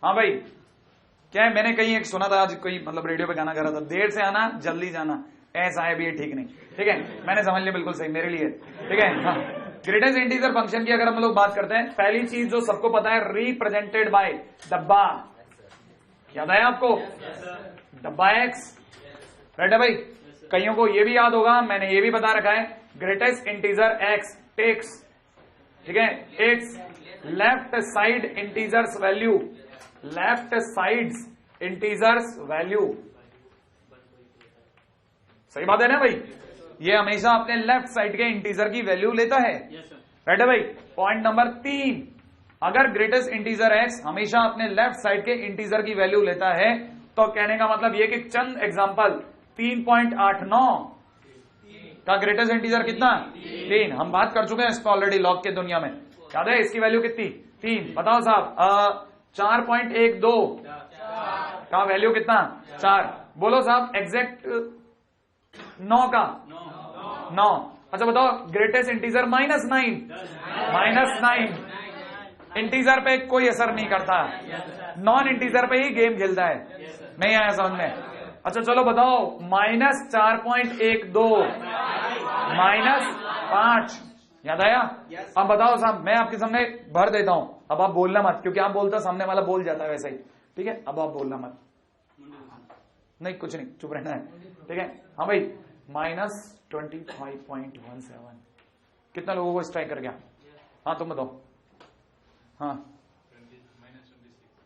हाँ भाई, क्या है, मैंने कहीं एक सुना था आज, कोई मतलब रेडियो पे गाना गा रहा था, देर से आना जल्दी जाना, ऐसा है भी, ये ठीक नहीं। ठीक है, मैंने समझ लिया, बिल्कुल सही मेरे लिए। ठीक है, हाँ। ग्रेटेस्ट इंटीजर फंक्शन की अगर हम लोग बात करते हैं, पहली चीज जो सबको पता है, रिप्रेजेंटेड बाय डब्बा। याद आया आपको? डब्बा एक्स, राइट है भाई? कईयों को ये भी याद होगा, मैंने ये भी बता रखा है, ग्रेटेस्ट इंटीजर एक्स टेक्स, ठीक है, it's left side integers value, left sides integers value. सही बात है ना भाई? ये हमेशा अपने लेफ्ट साइड के इंटीजर की वैल्यू लेता है, राइट है भाई? पॉइंट नंबर 3, अगर ग्रेटेस्ट इंटीजर एक्स हमेशा अपने लेफ्ट साइड के इंटीजर की वैल्यू लेता है, तो कहने का मतलब ये कि चंद एग्जांपल, 3.89 का ग्रेटेस्ट इंटीजर कितना? 3। हम बात कर चुके हैं इस पर ऑलरेडी, लॉग के दुनिया में। याद है इसकी वैल्यू कितनी? 3। बताओ साहब, 4.12 का वैल्यू कितना? 4। बोलो साहब एग्जैक्ट 9 का 9। अच्छा बताओ, ग्रेटेस्ट इंटीजर -9, -9 इंटीजर पे कोई असर नहीं करता, नॉन इंटीजर पे ही गेम खेलता है। नहीं आया समझ में? अच्छा चलो बताओ, -4.12 -5, याद आया? अब बताओ साहब, मैं आपके सामने भर देता हूं, अब आप बोलना मत, क्योंकि आप बोलते हो सामने वाला बोल जाता है वैसे ही, ठीक है? अब आप बोलना मत, नहीं कुछ नहीं, चुप रहना है, ठीक है? हाँ भाई, -25.17 कितना लोगों को स्ट्राइक कर गया? हाँ तुम बताओ। हाँ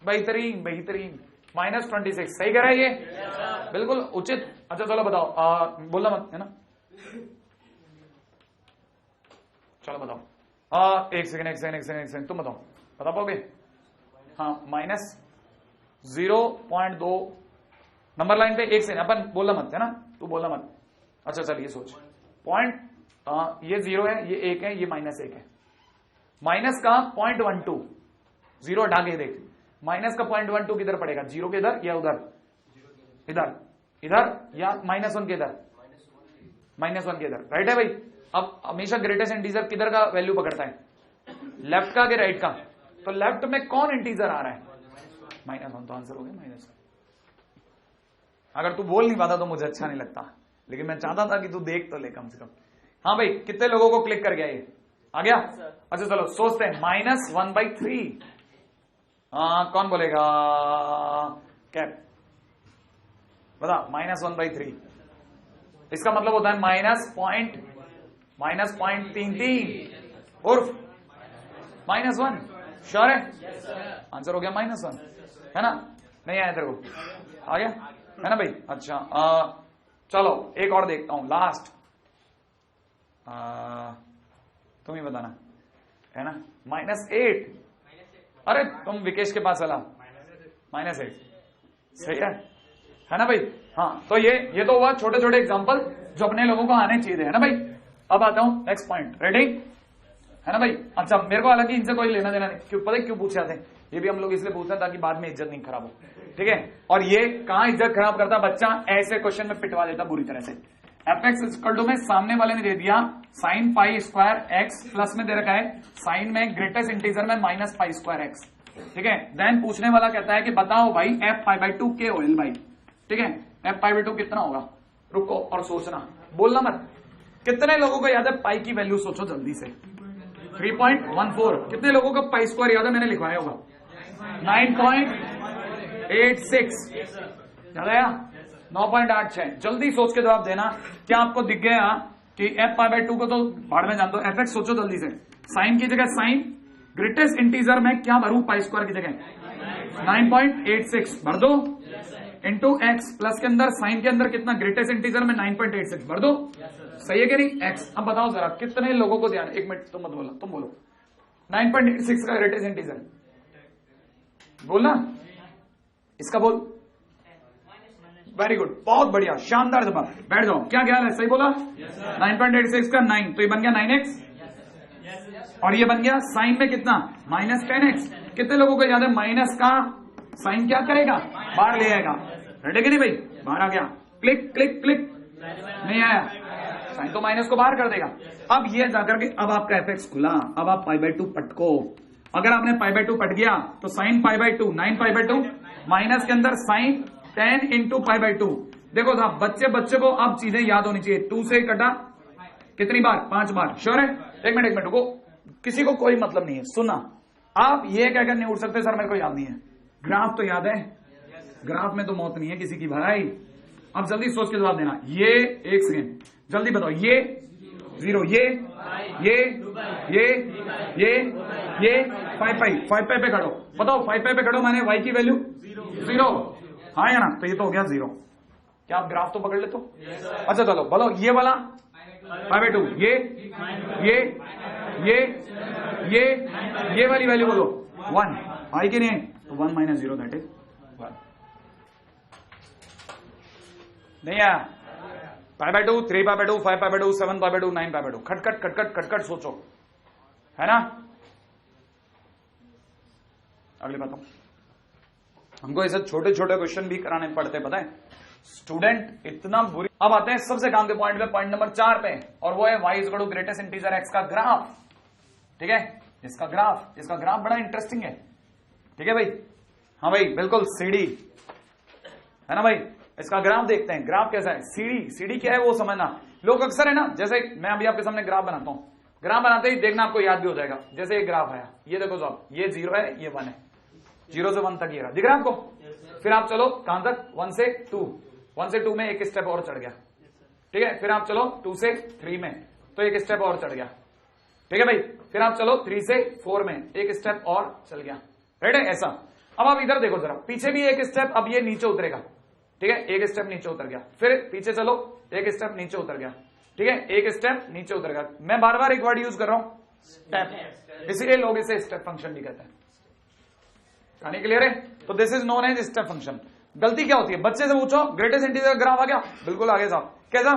बेहतरीन बेहतरीन, -26 सही कह रहा है ये, बिल्कुल उचित। अच्छा चलो बताओ, बोलना मत, है ना? चलो बताओ, एक सेकंड तुम बताओ, बता पाओगे? हाँ -0.2 नंबर लाइन पे, एक सेकंड, अपन बोलना मत, है ना? तू बोलना मत। अच्छा चल ये सोच, पॉइंट, ये 0 है, ये 1 है, ये -1 है, माइनस का 0.12, 0 हटा के देख, माइनस का 0.12 किधर पड़ेगा? 0 के इधर या उधर? इधर, इधर या -1 के इधर? -1 के इधर, राइट है भाई? अब हमेशा ग्रेटेस्ट इंटीजर किधर का वैल्यू पकड़ता है? लेफ्ट का कि राइट का? तो लेफ्ट में कौन इंटीजर आ रहा है? -1, तो आंसर हो गया -1। अगर तू बोल नहीं पाता तो मुझे अच्छा नहीं लगता, लेकिन मैं चाहता था कि तू देख तो ले कम से कम। हाँ भाई, कितने लोगों को क्लिक कर गया ये? आ गया? अच्छा चलो सोचते हैं, -1/3, कौन बोलेगा? कैप बता, -1/3 इसका मतलब होता है -0.33 उर्फ -1, श्योर है? आंसर हो गया -1, है ना? नहीं आया तेरे को? आ गया है ना भाई? अच्छा चलो एक और देखता हूं, लास्ट, तुम ही बताना, है ना? -8, अरे तुम विकेश के पास चला, -8 सही है ना भाई? हाँ, तो ये तो हुआ छोटे छोटे एग्जांपल जो अपने लोगों को आने चाहिए, है ना भाई? अब आता हूं नेक्स्ट पॉइंट, रेडी है ना भाई? अच्छा मेरे को हालांकि इनसे कोई लेना देना नहीं, क्यों पता है क्यों पूछे जाते हैं? ये भी हम लोग इसलिए पूछते हैं ताकि बाद में इज्जत नहीं खराब हो, ठीक है? और ये कहां इज्जत खराब करता बच्चा? ऐसे क्वेश्चन में पिटवा देता बुरी तरह से। fx में सामने वाले ने दे दिया sin π² x, प्लस में दे रखा है साइन में ग्रेटेस्ट इंटीजर में -π² x, ठीक है? देन पूछने वाला कहता है कि बताओ भाई f π/2 के होल भाई, ठीक है? f π/2 कितना होगा? रुको और सोचना, बोलना मत। कितने लोगों को याद है पाई की वैल्यू? सोचो जल्दी से, 3.14। कितने लोगों को π² याद है? मैंने लिखवाया होगा 9.86, याद आया? 9.86। जल्दी सोच के जवाब देना। क्या आपको दिख गया कि f π/2 को तो भाड़ में जान दो, fx सोचो जल्दी से। साइन की जगह साइन, ग्रेटेस्ट इंटीजर में क्या भरूं? π² की जगह 9.86 भर दो, इंटू एक्स, प्लस के अंदर साइन के अंदर कितना? ग्रेटेस्ट इंटीजर में 9.86 भर दो, सही है कि नहीं? एक्स। अब बताओ जरा कितने लोगों को ध्यान, एक मिनट तुम मत बोलो, तुम बोलो 9.86 का ग्रेटेस्ट इंटीजर बोलना, इसका बोल। वेरी गुड, बहुत बढ़िया, शानदार जवाब। बैठ जाओ, क्या ख्याल है? सही बोला? 9.86 का 9, तो ये बन गया 9x, और ये बन गया साइन में कितना? -10x। कितने लोगों को याद है माइनस का साइन क्या करेगा? बाहर ले आएगा, रेडी कि नहीं भाई? बाहर आ गया, क्लिक क्लिक क्लिक, नहीं आया, साइन तो माइनस को बाहर कर देगा। अब ये जाकर के, अब आपका fx खुला, अब आप π/2 पटको। अगर आपने π/2 पट गया तो साइन π/2 9π/2, माइनस के अंदर साइन 10 × π/2। देखो साहब, बच्चे को अब चीजें याद होनी चाहिए। 2 से कटा कितनी बार? 5 बार, श्योर है? एक मिनट रुको, किसी को कोई मतलब नहीं है, सुना। आप ये कहकर नहीं उठ सकते सर मेरे को याद नहीं है। ग्राफ तो याद है, ग्राफ में तो मौत नहीं है किसी की भाई। अब जल्दी सोच के जवाब देना। ये एक सेकेंड जल्दी बताओ, ये 0, ये 5 पे खड़ो, बताओ 5 पे खड़ो, मैंने y की वैल्यू 0, हाँ या ना? तो ये तो हो गया 0। क्या आप ग्राफ तो पकड़ ले तो? अच्छा चलो बोलो, ये वाला π/2, ये वाली वैल्यू बोलो 1, आई कि नहीं? तो 1 - 0 दैट इज 1। नहीं आया? π/2, 3π/2, 5π/2, 7π/2, 9π/2, खटखट सोचो, है ना? अगली बात, हमको ऐसे छोटे छोटे क्वेश्चन भी कराने पड़ते, पता है? स्टूडेंट इतना बुरी। अब आते हैं सबसे काम के पॉइंट पे, पॉइंट नंबर 4 पे, और वो है y is equal to greatest integer x का ग्राफ। ठीक है, इसका ग्राफ बड़ा इंटरेस्टिंग है। ठीक है भाई, हाँ भाई बिल्कुल, सीडी है ना भाई, इसका ग्राफ देखते हैं। ग्राफ कैसा है, सीडी क्या है वो समझना। लोग अक्सर है ना, जैसे मैं अभी आपके सामने ग्राफ बनाता हूं, ग्राफ बनाते ही देखना आपको याद भी हो जाएगा। जैसे ये ग्राफ आया, ये देखो साहब, ये 0 है, ये 1 है, 0 से 1 तक ये रहा, दिख रहा है आपको। फिर आप चलो कहां तक, 1 से 2, 1 से 2 में एक स्टेप और चढ़ गया। ठीक है, फिर आप चलो 2 से 3 में, तो एक स्टेप और चढ़ गया। ठीक है भाई, फिर आप चलो 3 से 4 में, एक स्टेप और चल गया। राइट है, ऐसा। अब आप इधर देखो जरा, पीछे भी एक स्टेप, अब ये नीचे उतरेगा। ठीक है, एक स्टेप नीचे उतर गया, फिर पीछे चलो, एक स्टेप नीचे उतर गया। ठीक है, एक स्टेप नीचे उतर गया। मैं बार बार एक वर्ड यूज कर रहा हूं, स्टेप, इसीलिए लोग इसे स्टेप फंक्शन भी कहते हैं। कहानी क्लियर है? तो this is known as step function. गलती क्या होती है, बच्चे से पूछो ग्रेटेस्ट इंटीजर ग्राफ आ गया, बिल्कुल आगे साहब, कैसा?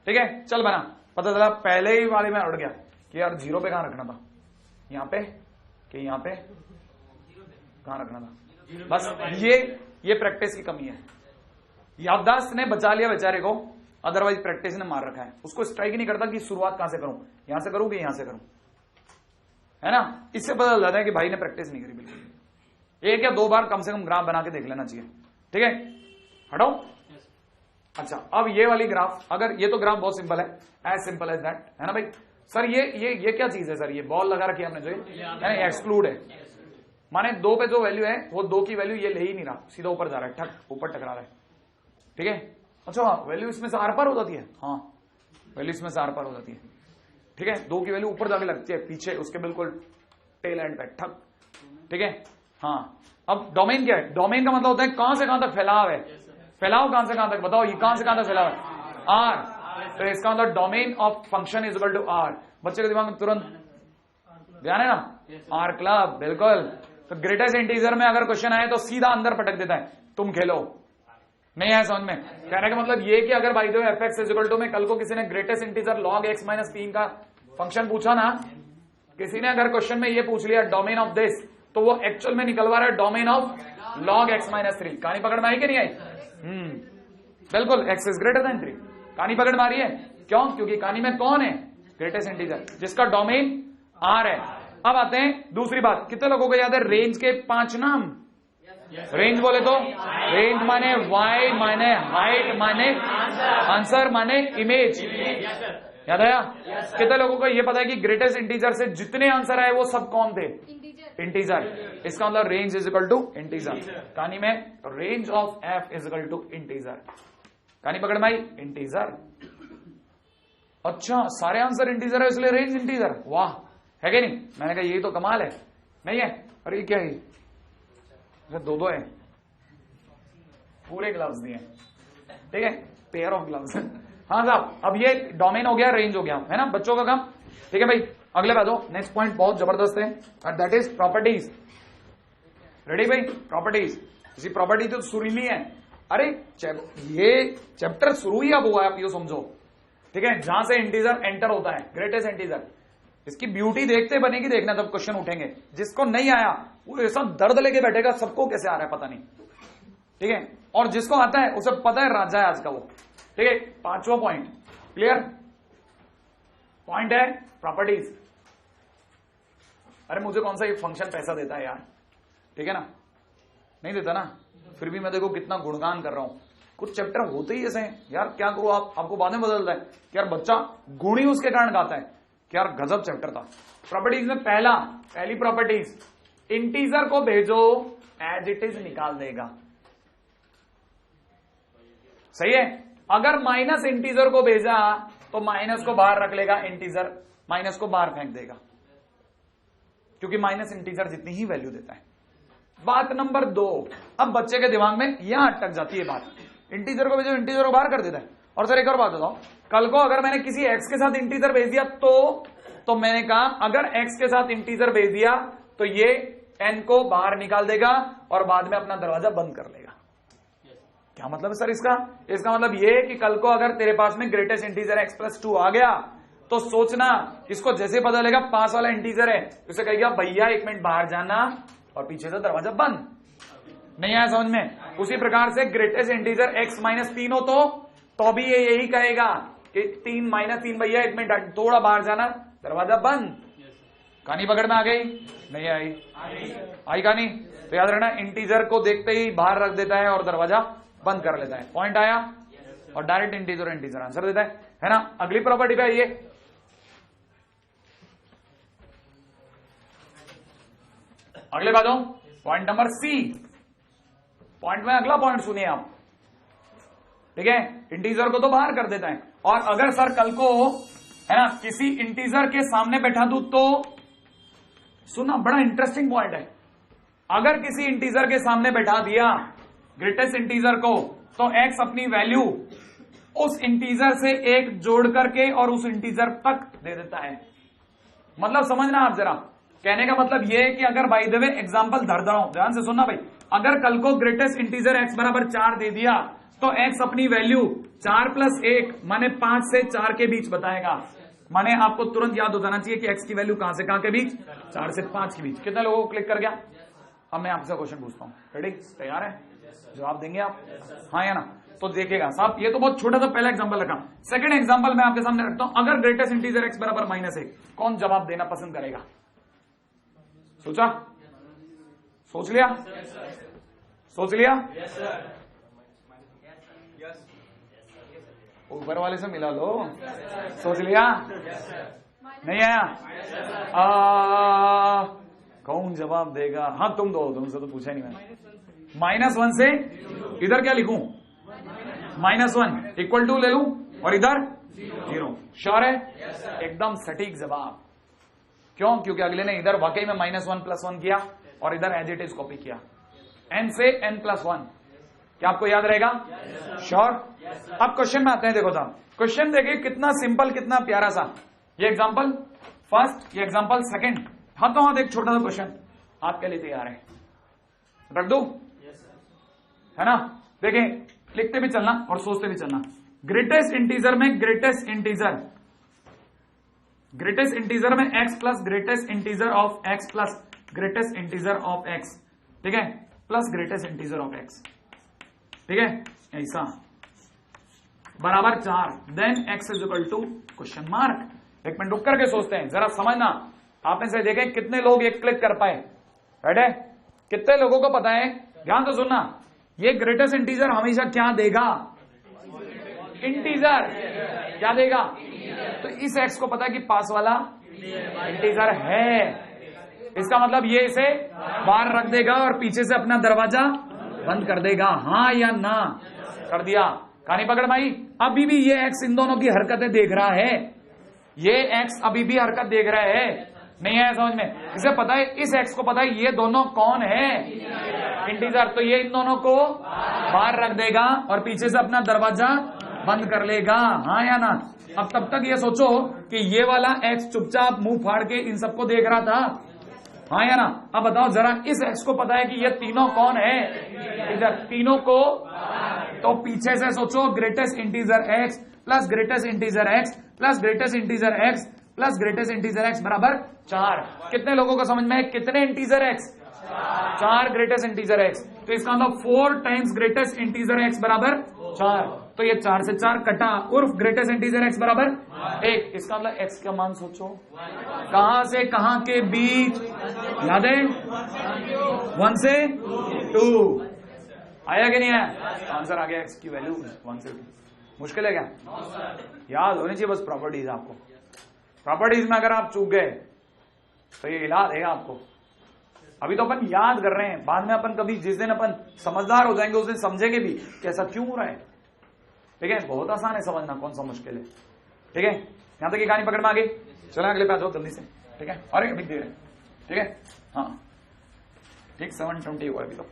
ठीक है, चल बना, पता चला पहले ही वाले में उड़ गया कि यार 0 पे कहां रखना था, यहां पे कि यहां पे कहां रखना था। बस ये प्रैक्टिस की कमी है। याददाश्त ने बचा लिया बेचारे को, अदरवाइज प्रैक्टिस ने मार रखा है। उसको स्ट्राइक ही नहीं करता कि शुरुआत कहां से करूं, यहां से करूं कि यहां से करूं, है ना। इससे पता चल जाता है कि भाई ने प्रैक्टिस नहीं करी बिल्कुल। 1 या 2 बार कम से कम ग्राफ बना के देख लेना चाहिए। ठीक है, हटाओ। अच्छा, अब ये वाली ग्राफ, अगर ये तो ग्राफ बहुत सिंपल है, एज सिंपल एज दैट, है ना भाई। सर ये क्या चीज है सर, ये बॉल लगा रखी है हमने, जो है एक्सक्लूड है, माने 2 पे जो वैल्यू है वो 2 की वैल्यू ये ले ही नहीं रहा, सीधा ऊपर जा रहा है, ठक ऊपर टकरा रहा है। ठीक है, अच्छा वैल्यू इसमें से आर पार हो जाती है, हाँ वैल्यू इसमें से आर पार हो जाती है। ठीक है, 2 की वैल्यू ऊपर जाके लगती है, पीछे उसके बिल्कुल टेल एंड पे ठक। ठीक है, हाँ। अब डोमेन क्या है, डोमेन का मतलब होता है कहां से कहां तक फैलाव है, फैलाव कहां से कहां तक, बताओ ये कहां से कहां तक फैलाव है, आर। तो इसका मतलब domain of function is equal to R. बच्चे के दिमाग में तुरंत ध्यान है ना, आर क्लब, बिल्कुल। तो ग्रेटेस्ट इंटीजर में अगर क्वेश्चन आए तो सीधा अंदर पटक देता है, तुम खेलो। नहीं है समझ में? कहने का मतलब ये कि अगर बाय द वे एफ(x) इज इक्वल टू में कल को किसी ने greatest integer log x minus 3 का फंक्शन पूछा ना, किसी ने अगर क्वेश्चन में ये पूछ लिया डोमेन ऑफ दिस, तो वो एक्चुअल में निकलवा रहा है domain of log x minus 3। कहानी पकड़ में आई कि नहीं आई? बिल्कुल, x इज ग्रेटर देन 3। कहानी पकड़ में आ रही है? क्यों? क्योंकि कहानी में कौन है, ग्रेटेस्ट इंटीजर, जिसका डोमेन r है। अब आते हैं दूसरी बात, कितने लोगों को याद है रेंज के 5 नाम? रेंज बोले तो रेंज माने वाई माने हाइट माने आंसर माने इमेज, याद आया? कितने लोगों को यह पता है कि ग्रेटेस्ट इंटीजर से जितने आंसर आए वो सब कौन थे, इंटीजर। इसका मतलब range is equal to integer. कहानी में range of F is equal to integer. कहानी पकड़ में आई? इंटीजर। अच्छा, सारे आंसर इंटीजर है इसलिए रेंज इंटीजर, वाह, है कि नहीं? मैंने कहा यही तो कमाल है। नहीं है? अरे क्या है, 2 है, पूरे ग्लव्स दिए, ठीक है, पेयर ऑफ ग्लव्स। हाँ साहब, अब ये डोमेन हो गया, रेंज हो गया, है ना बच्चों का काम। ठीक है भाई, अगले बात हो, नेक्स्ट पॉइंट बहुत जबरदस्त है, और दैट इज प्रॉपर्टीज। रेडी भाई? प्रॉपर्टीज, इसी प्रॉपर्टी तो सुरीली है। अरे ये चैप्टर शुरू ही अब हुआ है, आप ये समझो। ठीक है, जहां से इंटीजर एंटर होता है, ग्रेटेस्ट इंटीजर, इसकी ब्यूटी देखते बनेगी, देखना तब क्वेश्चन उठेंगे। जिसको नहीं आया वो ऐसा दर्द लेके बैठेगा, सबको कैसे आ रहा है पता नहीं। ठीक है, और जिसको आता है उसे पता है राजा है आज का वो। ठीक है, 5वां पॉइंट क्लियर? पॉइंट है प्रॉपर्टीज। अरे मुझे कौन सा ये फंक्शन पैसा देता है यार, ठीक है ना? नहीं देता ना, फिर भी मैं देखो कितना गुणगान कर रहा हूं। कुछ चैप्टर होते ही ऐसे हैं यार, क्या करूं, आपको बाद में बदलता है कि यार बच्चा गुण ही उसके कारण गाता है कि यार गजब चैप्टर था। प्रॉपर्टीज में पहली प्रॉपर्टीज, इंटीजर को भेजो एज इट इज निकाल देगा। सही है? अगर माइनस इंटीजर को भेजा तो माइनस को बाहर रख लेगा, इंटीजर माइनस को बाहर फेंक देगा, क्योंकि माइनस इंटीजर जितनी ही वैल्यू देता है। बात नंबर 2, अब बच्चे के दिमाग में यहां अटक जाती है बात, इंटीजर को भेजो, इंटीजर को बाहर कर देता है। और सर एक और बात बताओ, कल को अगर मैंने किसी एक्स के साथ इंटीजर भेज दिया तो मैंने कहा अगर एक्स के साथ इंटीजर भेज दिया तो ये एन को बाहर निकाल देगा और बाद में अपना दरवाजा बंद कर लेगा। क्या मतलब है सर इसका? इसका मतलब ये कि कल को अगर तेरे पास में ग्रेटेस्ट इंटीजर x+2 आ गया तो सोचना, इसको जैसे पता लगेगा पास वाला इंटीजर है, उसे कहेगा भैया 1 मिनट बाहर जाना, और पीछे से दरवाजा बंद। नहीं आया समझ में? उसी प्रकार से ग्रेटेस्ट इंटीजर x माइनस 3 हो तो भी ये यही कहेगा कि 3 माइनस 3 भैया, एक मिनट थोड़ा बाहर जाना, दरवाजा बंद। कहानी पकड़ में आ गई? नहीं आई? आई कहानी? तो याद रखना, इंटीजर को देखते ही बाहर रख देता है और दरवाजा बंद कर लेता है। पॉइंट आया? और डायरेक्ट इंटीजर इंटीजर आंसर देता है ना? अगली प्रॉपर्टी पे आइए। अगले बात हो, पॉइंट नंबर सी। पॉइंट में अगला पॉइंट सुनिए आप, ठीक है? इंटीजर को तो बाहर कर देता है, और अगर सर कल को है ना किसी इंटीजर के सामने बैठा दूं तो, सुना बड़ा इंटरेस्टिंग पॉइंट है, अगर किसी इंटीजर के सामने बैठा दिया ग्रेटेस्ट इंटीजर को, तो एक्स अपनी वैल्यू उस इंटीजर से एक जोड़ करके और उस इंटीजर तक दे देता है। मतलब समझना आप जरा, कहने का मतलब यह है कि अगर बाय द वे एग्जांपल धर रहा हूं, ध्यान से सुनना भाई, अगर कल को ग्रेटेस्ट इंटीजर x बराबर 4 दे दिया तो x अपनी वैल्यू 4 प्लस 1 माने 5 से 4 के बीच बताएगा। माने आपको तुरंत याद हो जाना चाहिए कि x की वैल्यू कहां से कहां के बीच? 4 से 5 के बीच। कितने लोगों को क्लिक कर गया? अब मैं आपसे क्वेश्चन पूछता हूं, रेडी? तैयार है? जवाब देंगे आप? हाँ या ना? तो देखिएगा साहब, ये तो बहुत छोटा सा पहला एग्जांपल रखा। सेकंड एग्जांपल मैं आपके सामने रखता हूं, अगर ग्रेटेस्ट इंटीजर x बराबर -1, कौन जवाब देना पसंद करेगा? सोचा? सोच लिया? सोच लिया? ऊपर वाले से मिला लो। सोच लिया? नहीं आया? कौन जवाब देगा? हाँ तुम दो, तुमसे तो पूछा नहीं मैंने। -1 से इधर क्या लिखूं? -1 इक्वल टू ले लूं और इधर 0। श्योर है? एकदम सटीक जवाब। क्यों? क्योंकि अगले ने इधर वाकई में -1 + 1 किया और इधर एज इट इज कॉपी किया। n से n+1, क्या आपको याद रहेगा? श्योर? अब क्वेश्चन में आते हैं। देखो साहब, क्वेश्चन देखिए कितना सिंपल, कितना प्यारा सा। ये एग्जांपल फर्स्ट, ये एग्जांपल सेकंड, हाथों हाथ एक छोटा सा क्वेश्चन आपके लिए तैयार है। रख दो, है ना? देखें, लिखते भी चलना और सोचते भी चलना। ग्रेटेस्ट इंटीजर में ग्रेटेस्ट इंटीजर में x plus greatest integer of x plus greatest integer of x, ठीक है, plus greatest integer of x, ठीक है, ऐसा बराबर 4, then x is equal to question mark. एक मिनट रुक करके सोचते हैं, जरा समझना। आप में से देखें कितने लोग एक क्लिक कर पाए, राइट है? कितने लोगों को पता है? ध्यान से सुनना, ये ग्रेटेस्ट इंटीजर हमेशा क्या देगा? इंटीजर क्या देगा? तो इस x को पता है कि पास वाला इंटीजर है, इसका मतलब ये इसे बाहर रख देगा और पीछे से अपना दरवाजा बंद कर देगा। हाँ या ना? कर दिया। कहानी पकड़ माई? अभी भी ये x इन दोनों की हरकतें देख रहा है, ये x अभी भी हरकत देख रहा है। नहीं आया समझ में? इसे पता है, इस x को पता है ये दोनों कौन है? इंटीजर। तो ये इन दोनों को बाहर रख देगा और पीछे से अपना दरवाजा बंद कर लेगा। हाँ या ना? अब तब तक ये सोचो कि ये वाला x चुपचाप मुंह फाड़ के इन सबको देख रहा था। हाँ या ना? अब बताओ जरा, इस x को पता है कि ये तीनों कौन है? इधर तीनों को, तो पीछे से सोचो, greatest integer x plus greatest integer x plus greatest integer x plus greatest integer x बराबर 4। कितने लोगों को समझ में है? कितने integer x? 4 greatest integer x। तो इसका मतलब 4 टाइम्स ग्रेटेस्ट इंटीजर x बराबर 4। तो ये 4 से 4 कटा, उर्फ ग्रेटेस्ट इंटीजर x बराबर 1। इसका मतलब x का मान सोचो, कहां से कहां के बीच? याद है? 1 से 2। आया कि नहीं आया? आंसर आ गया, x की वैल्यू 1 से 2। मुश्किल है क्या? याद होनी चाहिए बस प्रॉपर्टीज। आपको प्रॉपर्टीज में अगर आप चूक गए तो ये हिला देगा आपको। अभी तो अपन याद कर रहे हैं, बाद में अपन कभी जिस दिन अपन समझदार हो जाएंगे उस दिन समझेंगे भी कि ऐसा क्यों हो रहा है। ठीक है? बहुत आसान है समझना, कौन सा मुश्किल है। ठीक है? यहां तक की कहानी पकड़ में आ गई। चलो अगले पे आ जाओ जल्दी से। ठीक है? अरे अभी देर है। ठीक है? हाँ ठीक, 7:20 हुआ अभी तो।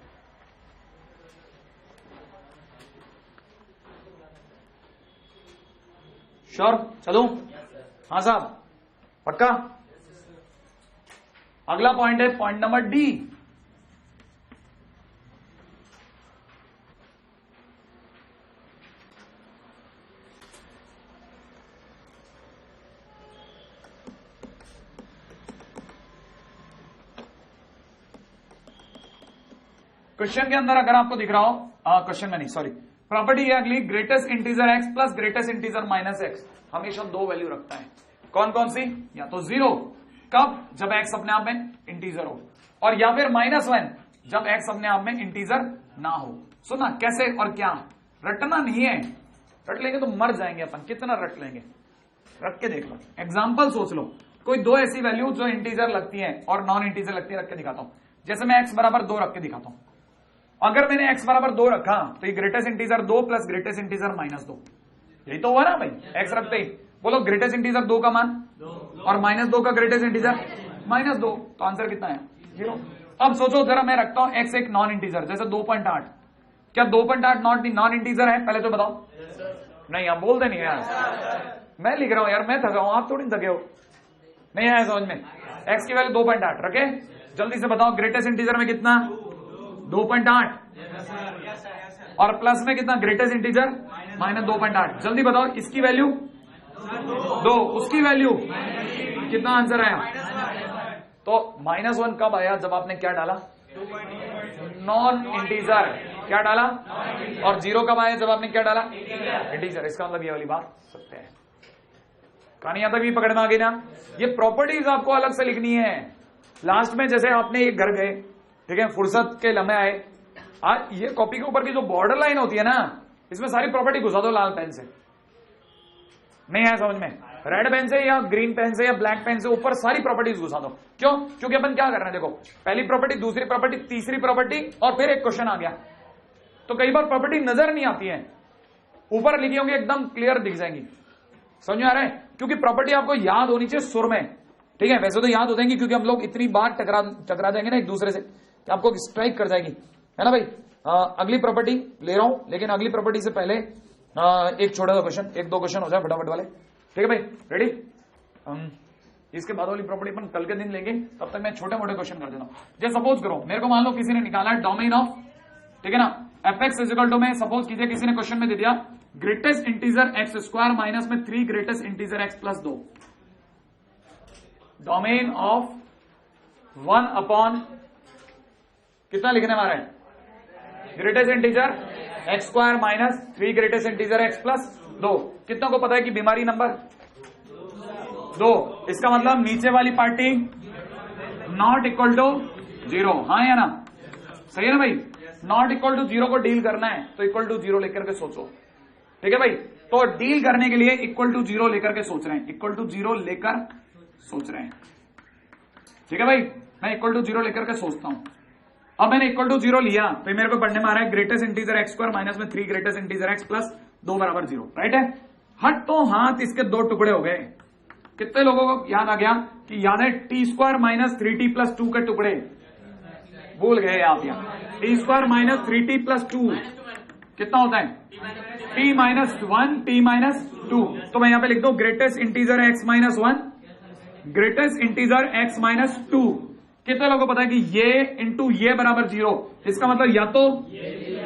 श्योर? चलो? हाँ साहब, पक्का? अगला पॉइंट है पॉइंट नंबर डी। क्वेश्चन के अंदर अगर आपको दिख रहा हो, क्वेश्चन में नहीं, सॉरी, प्रॉपर्टी है अगली, greatest integer x plus greatest integer minus x हमेशा दो वैल्यू रखता है। कौन कौन सी? या तो 0 कब? जब एक्स अपने आप में इंटीजर हो, और या फिर -1 जब एक्स अपने आप में इंटीजर ना हो। सुना कैसे और क्या? रटना नहीं है, रट लेंगे तो मर जाएंगे अपन। कितना रट लेंगे? रट के देख लो, एग्जाम्पल सोच लो, कोई दो ऐसी वैल्यू जो इंटीजर लगती है और नॉन इंटीजर लगती है, रख के दिखाता हूं। जैसे मैं x बराबर 2 रख के दिखाता हूं। अगर मैंने x बराबर 2 रखा तो ये greatest integer 2 plus greatest integer -2, यही तो हुआ ना भाई। x रखते ही बोलो ग्रेटेस्ट इंटीजर 2 का मान और -2 का ग्रेटेस्ट इंटीजर -2, तो आंसर कितना है? 0। अब सोचो जरा, मैं रखता हूं x एक नॉन इंटीजर, जैसे 2.8, क्या 2.8 नॉन इंटीजर है? पहले तो बताओ। नहीं, आप बोलते नहीं यार, मैं लिख रहा हूं यार, मैं थका हूं, आप थोड़ी थके हो। नहीं आया समझ में? x की वैल्यू 2.8 रखे, जल्दी से बताओ ग्रेटेस्ट इंटीजर में कितना? 2.8, और प्लस में कितना? Greatest integer -2.8। जल्दी बताओ, इसकी वैल्यू 2, उसकी वैल्यू कितना? आंसर आया तो -1 कब आया? जब आपने क्या डाला? Non integer. क्या डाला? और 0 कब आया? जब आपने क्या डाला? इंटीजर। इसका मतलब ये वाली बात सत्य है। कहानी यहां तक भी पकड़ में आ गई ना? ये प्रॉपर्टीज आपको अलग से लिखनी है। लास्ट में जैसे आपने एक घर गए, ठीक है, फुर्सत के लम्हे आए, आज ये कॉपी के ऊपर की जो बॉर्डर लाइन होती है ना, इसमें सारी प्रॉपर्टी घुसा दो लाल पेन से। नहीं है समझ में? रेड पेन से या ग्रीन पेन से या ब्लैक पेन से ऊपर सारी प्रॉपर्टीज घुसा दो। क्यों? क्योंकि अपन क्या कर रहे हैं, देखो, पहली प्रॉपर्टी, दूसरी प्रॉपर्टी, तीसरी प्रॉपर्टी, और फिर एक क्वेश्चन आ गया। तो कई बार प्रॉपर्टी नजर नहीं आती है, ऊपर लिखी होंगी, एकदम क्लियर दिख जाएंगी। समझ में आ रहा है? क्योंकि प्रॉपर्टी आपको याद होनी चाहिए सुर में, ठीक है? वैसे तो याद हो जाएंगी क्योंकि हम लोग इतनी बार टकरा जाएंगे ना एक दूसरे से कि आपको स्ट्राइक कर जाएगी, है ना भाई? अगली प्रॉपर्टी ले रहा हूं, लेकिन अगली प्रॉपर्टी से पहले एक छोटा सा क्वेश्चन, एक दो क्वेश्चन हो जाए फटाफट वाले, ठीक है भाई? रेडी? इसके बाद वाली प्रॉपर्टी अपन कल के दिन लेंगे, तब तक मैं छोटे मोटे क्वेश्चन कर देता हूं। जैसे सपोज करो, मेरे को मान लो किसी ने निकाला है डोमेन ऑफ, ठीक है ना, fx इक्वल टू, में सपोज कीजिए किसी ने क्वेश्चन में दे दिया greatest integer x square minus में 3 greatest integer x plus 2, domain of 1 upon कितना लिखने वाला है? Greatest integer x square minus 3 greatest integer x plus 2। कितनों को पता है कि बीमारी नंबर 2? इसका मतलब नीचे वाली पार्टी नॉट इक्वल टू 0, हाँ या ना? सही है ना भाई? नॉट इक्वल टू 0 को डील करना है तो इक्वल टू 0 लेकर के सोचो, ठीक है भाई? तो डील करने के लिए इक्वल टू 0 लेकर के सोच रहे हैं, इक्वल टू 0 लेकर सोच रहे हैं, ठीक है भाई? मैं इक्वल टू 0 लेकर के सोचता हूं। अब मैंने इक्वल टू 0 लिया तो मेरे को पढ़ने में आ रहा है greatest integer x square minus में 3 ग्रेटेस्ट इंटीजर एक्स प्लस 2 बराबर 0, राइट है? हट तो हाथ, इसके 2 टुकड़े हो गए। कितने लोगों को याद आ गया कि याद है T square minus 3t plus 2 के टुकड़े? भूल गए आप? यहाँ T square minus 3t plus 2 कितना होता है? t minus 1 t minus 2। तो मैं यहां पे लिख दू greatest integer x minus 1, greatest integer x minus 2। कितने लोगों को पता है कि ये इंटू ये बराबर 0? इसका मतलब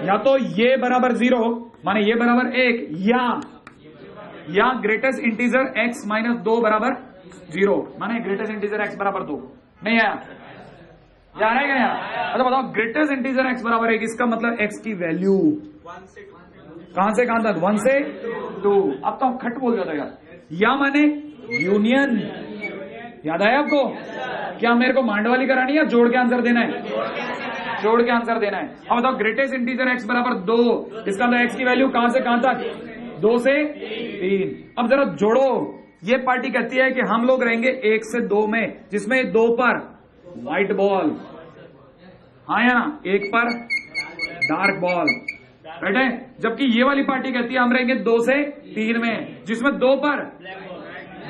या तो ये बराबर 0 माने ये बराबर 1, या ग्रेटेस्ट इंटीजर x माइनस 2 बराबर 0 माने ग्रेटेस्ट इंटीजर x बराबर 2। नहीं आया? यार है क्या यार? अच्छा बताओ, ग्रेटेस्ट इंटीजर x बराबर 1, इसका मतलब x की वैल्यू कहां से कहां तक? 1 से 2। अब तो खट बोल जाता है यार। या माने यूनियन, याद आया आपको? क्या मेरे को मांडवाली करानी है या जोड़ के आंसर देना है? जोड़ के आंसर देना है। अब बताओ, ग्रेटेस्ट इंटीजर x बराबर 2, इसका मतलब x की वैल्यू कहां से कहां तक? 2 से 3। अब जरा जोड़ो। ये पार्टी कहती है कि हम लोग रहेंगे 1 से 2 में, जिसमें 2 पर व्हाइट बॉल, हाँ या ना? 1 पर डार्क बॉल, राइट है? जबकि ये वाली पार्टी कहती है हम रहेंगे 2 से 3 में, जिसमें 2 पर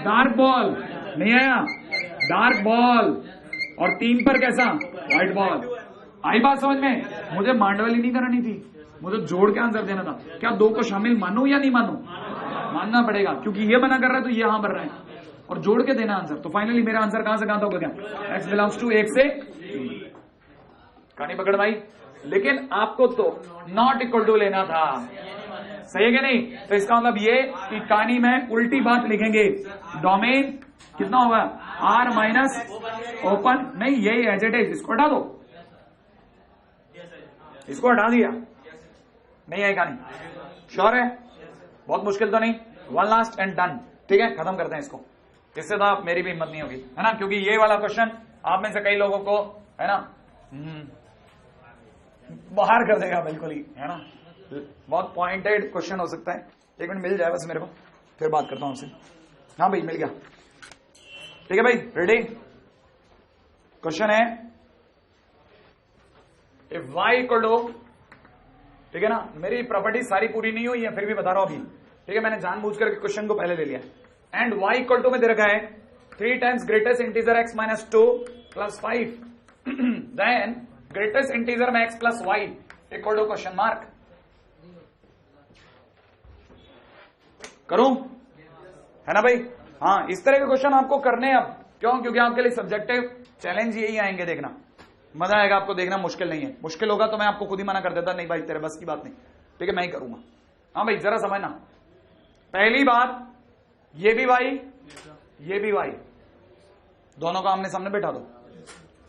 डार्क बॉल, नहीं आया? डार्क बॉल, और 3 पर कैसा? White ball. आई बात समझ में? मुझे मांडवाली नहीं करानी थी, मुझे जोड़ के आंसर देना था। क्या 2 को शामिल मानूं या नहीं मानूं? मानना पड़ेगा, क्योंकि ये मना कर रहा है तो ये यहां भर रहा है, और जोड़ के देना आंसर। तो फाइनली मेरा आंसर कहां से कहां तक हो गया? x बिलोंग्स टू 1 से 3। कहानी पकड़ भाई। लेकिन आपको तो नॉट इक्वल टू लेना था, सही है कि नहीं? तो इसका मतलब ये कि कहानी में उल्टी बात लिखेंगे। डोमेन कितना होगा? r माइनस ओपन, नहीं यही एज इट इज, इसको हटा दो। इसको हटा दिया, नहीं है कहानी, श्योर है? बहुत मुश्किल तो नहीं, वन लास्ट एंड डन, ठीक है, खत्म करते हैं इसको, इससे तो आप मेरी भी हिम्मत नहीं होगी, है ना, क्योंकि ये वाला क्वेश्चन आप में से कई लोगों को, है ना, बाहर कर देगा बिल्कुल ही, है ना, बहुत पॉइंटेड क्वेश्चन हो सकता है। एक मिनट मिल जाए बस मेरे को, फिर बात करता हूं आपसे। हाँ भाई मिल गया, ठीक है भाई, रेडी? क्वेश्चन है इफ y इक्वल टू, ठीक है ना, मेरी प्रॉपर्टी सारी पूरी नहीं हुई है फिर भी बता रहा हूं अभी, ठीक है, मैंने जानबूझ करके क्वेश्चन को पहले ले लिया। एंड y इक्वल टू में दे रखा है 3 times greatest integer x minus 2 plus 5 then greatest integer में x plus y equal to question mark. करूं, है ना भाई? हाँ, इस तरह के क्वेश्चन आपको करने हैं अब, क्यों? क्योंकि आपके लिए सब्जेक्टिव चैलेंज यही आएंगे, देखना मजा आएगा आपको, देखना मुश्किल नहीं है, मुश्किल होगा तो मैं आपको खुद ही मना कर देता, नहीं भाई तेरे बस की बात नहीं, ठीक है, मैं ही करूंगा। हाँ भाई जरा समझना, पहली बात ये भी y ये भी y, दोनों को आमने सामने बैठा दो,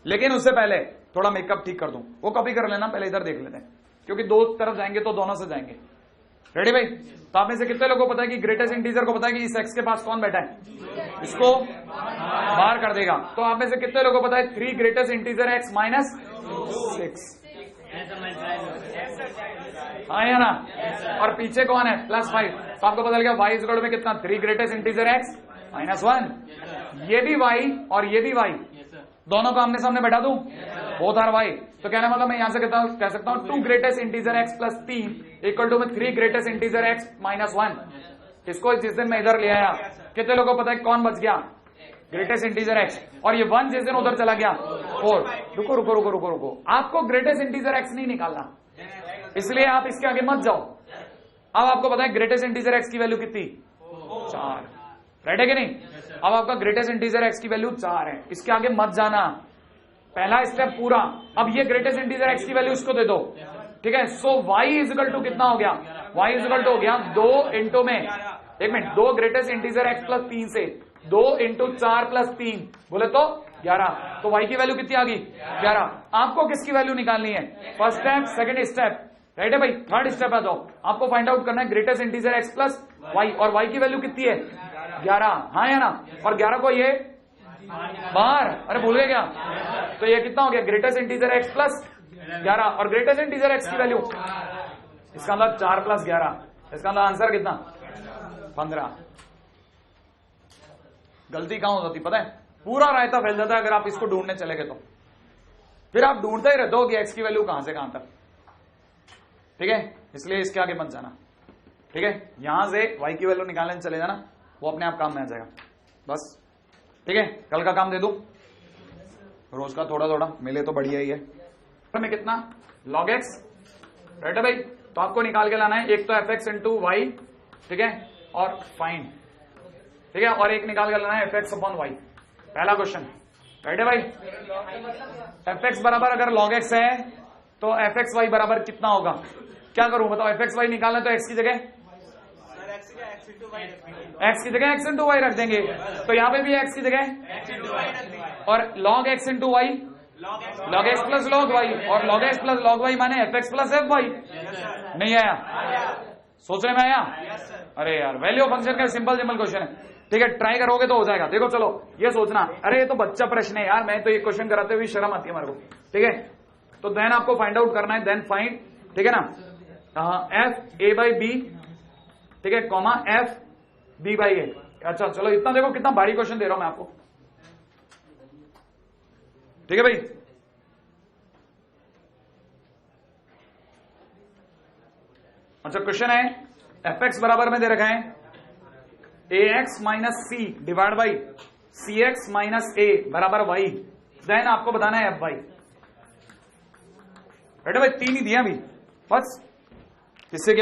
लेकिन उससे पहले थोड़ा मेकअप ठीक कर दूं, वो कॉपी कर लेना, पहले इधर देख लेते हैं, क्योंकि दो तरफ जाएंगे तो दोनों से जाएंगे। रेडी भाई? तो आप में से कितने लोगों को पता है कि ग्रेटेस्ट इंटीजर को पता है कि इस x के पास कौन बैठा है, इसको बाहर कर देगा। तो आप में से कितने लोगों को पता है 3 ग्रेटेस्ट इंटीजर x माइनस 6, हाँ या ना, और पीछे कौन है +5, तो आपको पता लगा y इक्वल में कितना 3 ग्रेटेस्ट इंटीजर x माइनस 1, ये भी y और ये भी y, दोनों को आमने सामने बैठा दूं, बोथ आर y, तो कहने मतलब मैं यहां से कह सकता हूं 2 greatest integer x plus 3 equal to में 3 ग्रेटेस्ट इंटीजर x माइनस 1। इसको जिस दिन मैं इधर ले आया, कितने लोगों को पता है कौन बच गया, ग्रेटेस्ट इंटीजर x, और ये 1 जिस दिन उधर चला गया 4। रुको रुको रुको रुको रुको, आपको ग्रेटेस्ट इंटीजर x नहीं निकालना, इसलिए आप इसके आगे मत जाओ। अब आपको पता है ग्रेटेस्ट इंटीजर x की वैल्यू कितनी, 4, राइट है कि नहीं? अब आपका ग्रेटेस्ट इंटीजर x की वैल्यू 4 है, इसके आगे मत जाना, पहला स्टेप पूरा। अब ये ग्रेटेस्ट इंटीजर x की वैल्यू इसको दे दो, ठीक है, सो y इक्वल टू कितना हो गया, y इक्वल टू हो गया 2 इंटू में, एक minute, 2 greatest integer x plus 3 से 2 इंटू 4 प्लस 3 बोले तो 11, तो y की वैल्यू कितनी आ गई 11। आपको किसकी वैल्यू निकालनी है, first step, second step, right है भाई? थर्ड स्टेप आ जाओ, आपको फाइंड आउट करना है greatest integer x plus y, और y की वैल्यू कितनी है 11, हाँ या ना, और 11 को ये बाहर, अरे भूल गए क्या, तो ये कितना हो गया ग्रेटेस्ट इंटीजर x प्लस 11, और ग्रेटेस्ट इंटीजर x की वैल्यू, इसका मतलब 4 प्लस 11, इसका मतलब आंसर कितना 15। गलती कहां हो जाती पता है, पूरा रायता फैल जाता है अगर आप इसको ढूंढने चले गए तो, फिर आप ढूंढते ही रहते हो कि x की वैल्यू कहां से कहां तक, ठीक है, इसलिए इसके आगे मत जाना, ठीक है, यहां से y की वैल्यू निकालने चले जाना, वो अपने आप काम में आ जाएगा बस, ठीक है। कल का काम दे दूं, रोज का थोड़ा थोड़ा मिले तो बढ़िया ही है। में कितना log x, राइट है भाई? तो आपको निकाल के लाना है, एक तो fx इंटू वाई, ठीक है, और फाइंड, ठीक है, और एक निकाल के लाना है fx अपॉन y, पहला क्वेश्चन, राइट है भाई? fx बराबर अगर log x है तो fx y बराबर कितना होगा, क्या करूं बताओ, fx y निकालना तो x की जगह x इंटू वाई रख देंगे, तो यहाँ पे भी x की जगह, और log x into y log x plus log y, और log x plus log y माने fx प्लस fy। नहीं आया, सोचने में आया? अरे यार वैल्यू फंक्शन का सिंपल क्वेश्चन है, ठीक है, ट्राई करोगे तो हो जाएगा। देखो चलो ये सोचना, अरे ये तो बच्चा प्रश्न है यार, मैं तो ये क्वेश्चन कराते हुए शर्म आती है मेरे को, ठीक है, तो देन आपको फाइंड आउट करना है, देन फाइंड, ठीक है ना, f a बाई b, ठीक है, comma f b by a। अच्छा चलो इतना देखो कितना भारी क्वेश्चन दे रहा हूं मैं आपको, ठीक है भाई? अच्छा क्वेश्चन है fx बराबर में दे रखा है ax minus C divide by cx minus a बराबर y, देन आपको बताना है fy, राइट है भाई? 3 ही दिया अभी बस, इससे क्या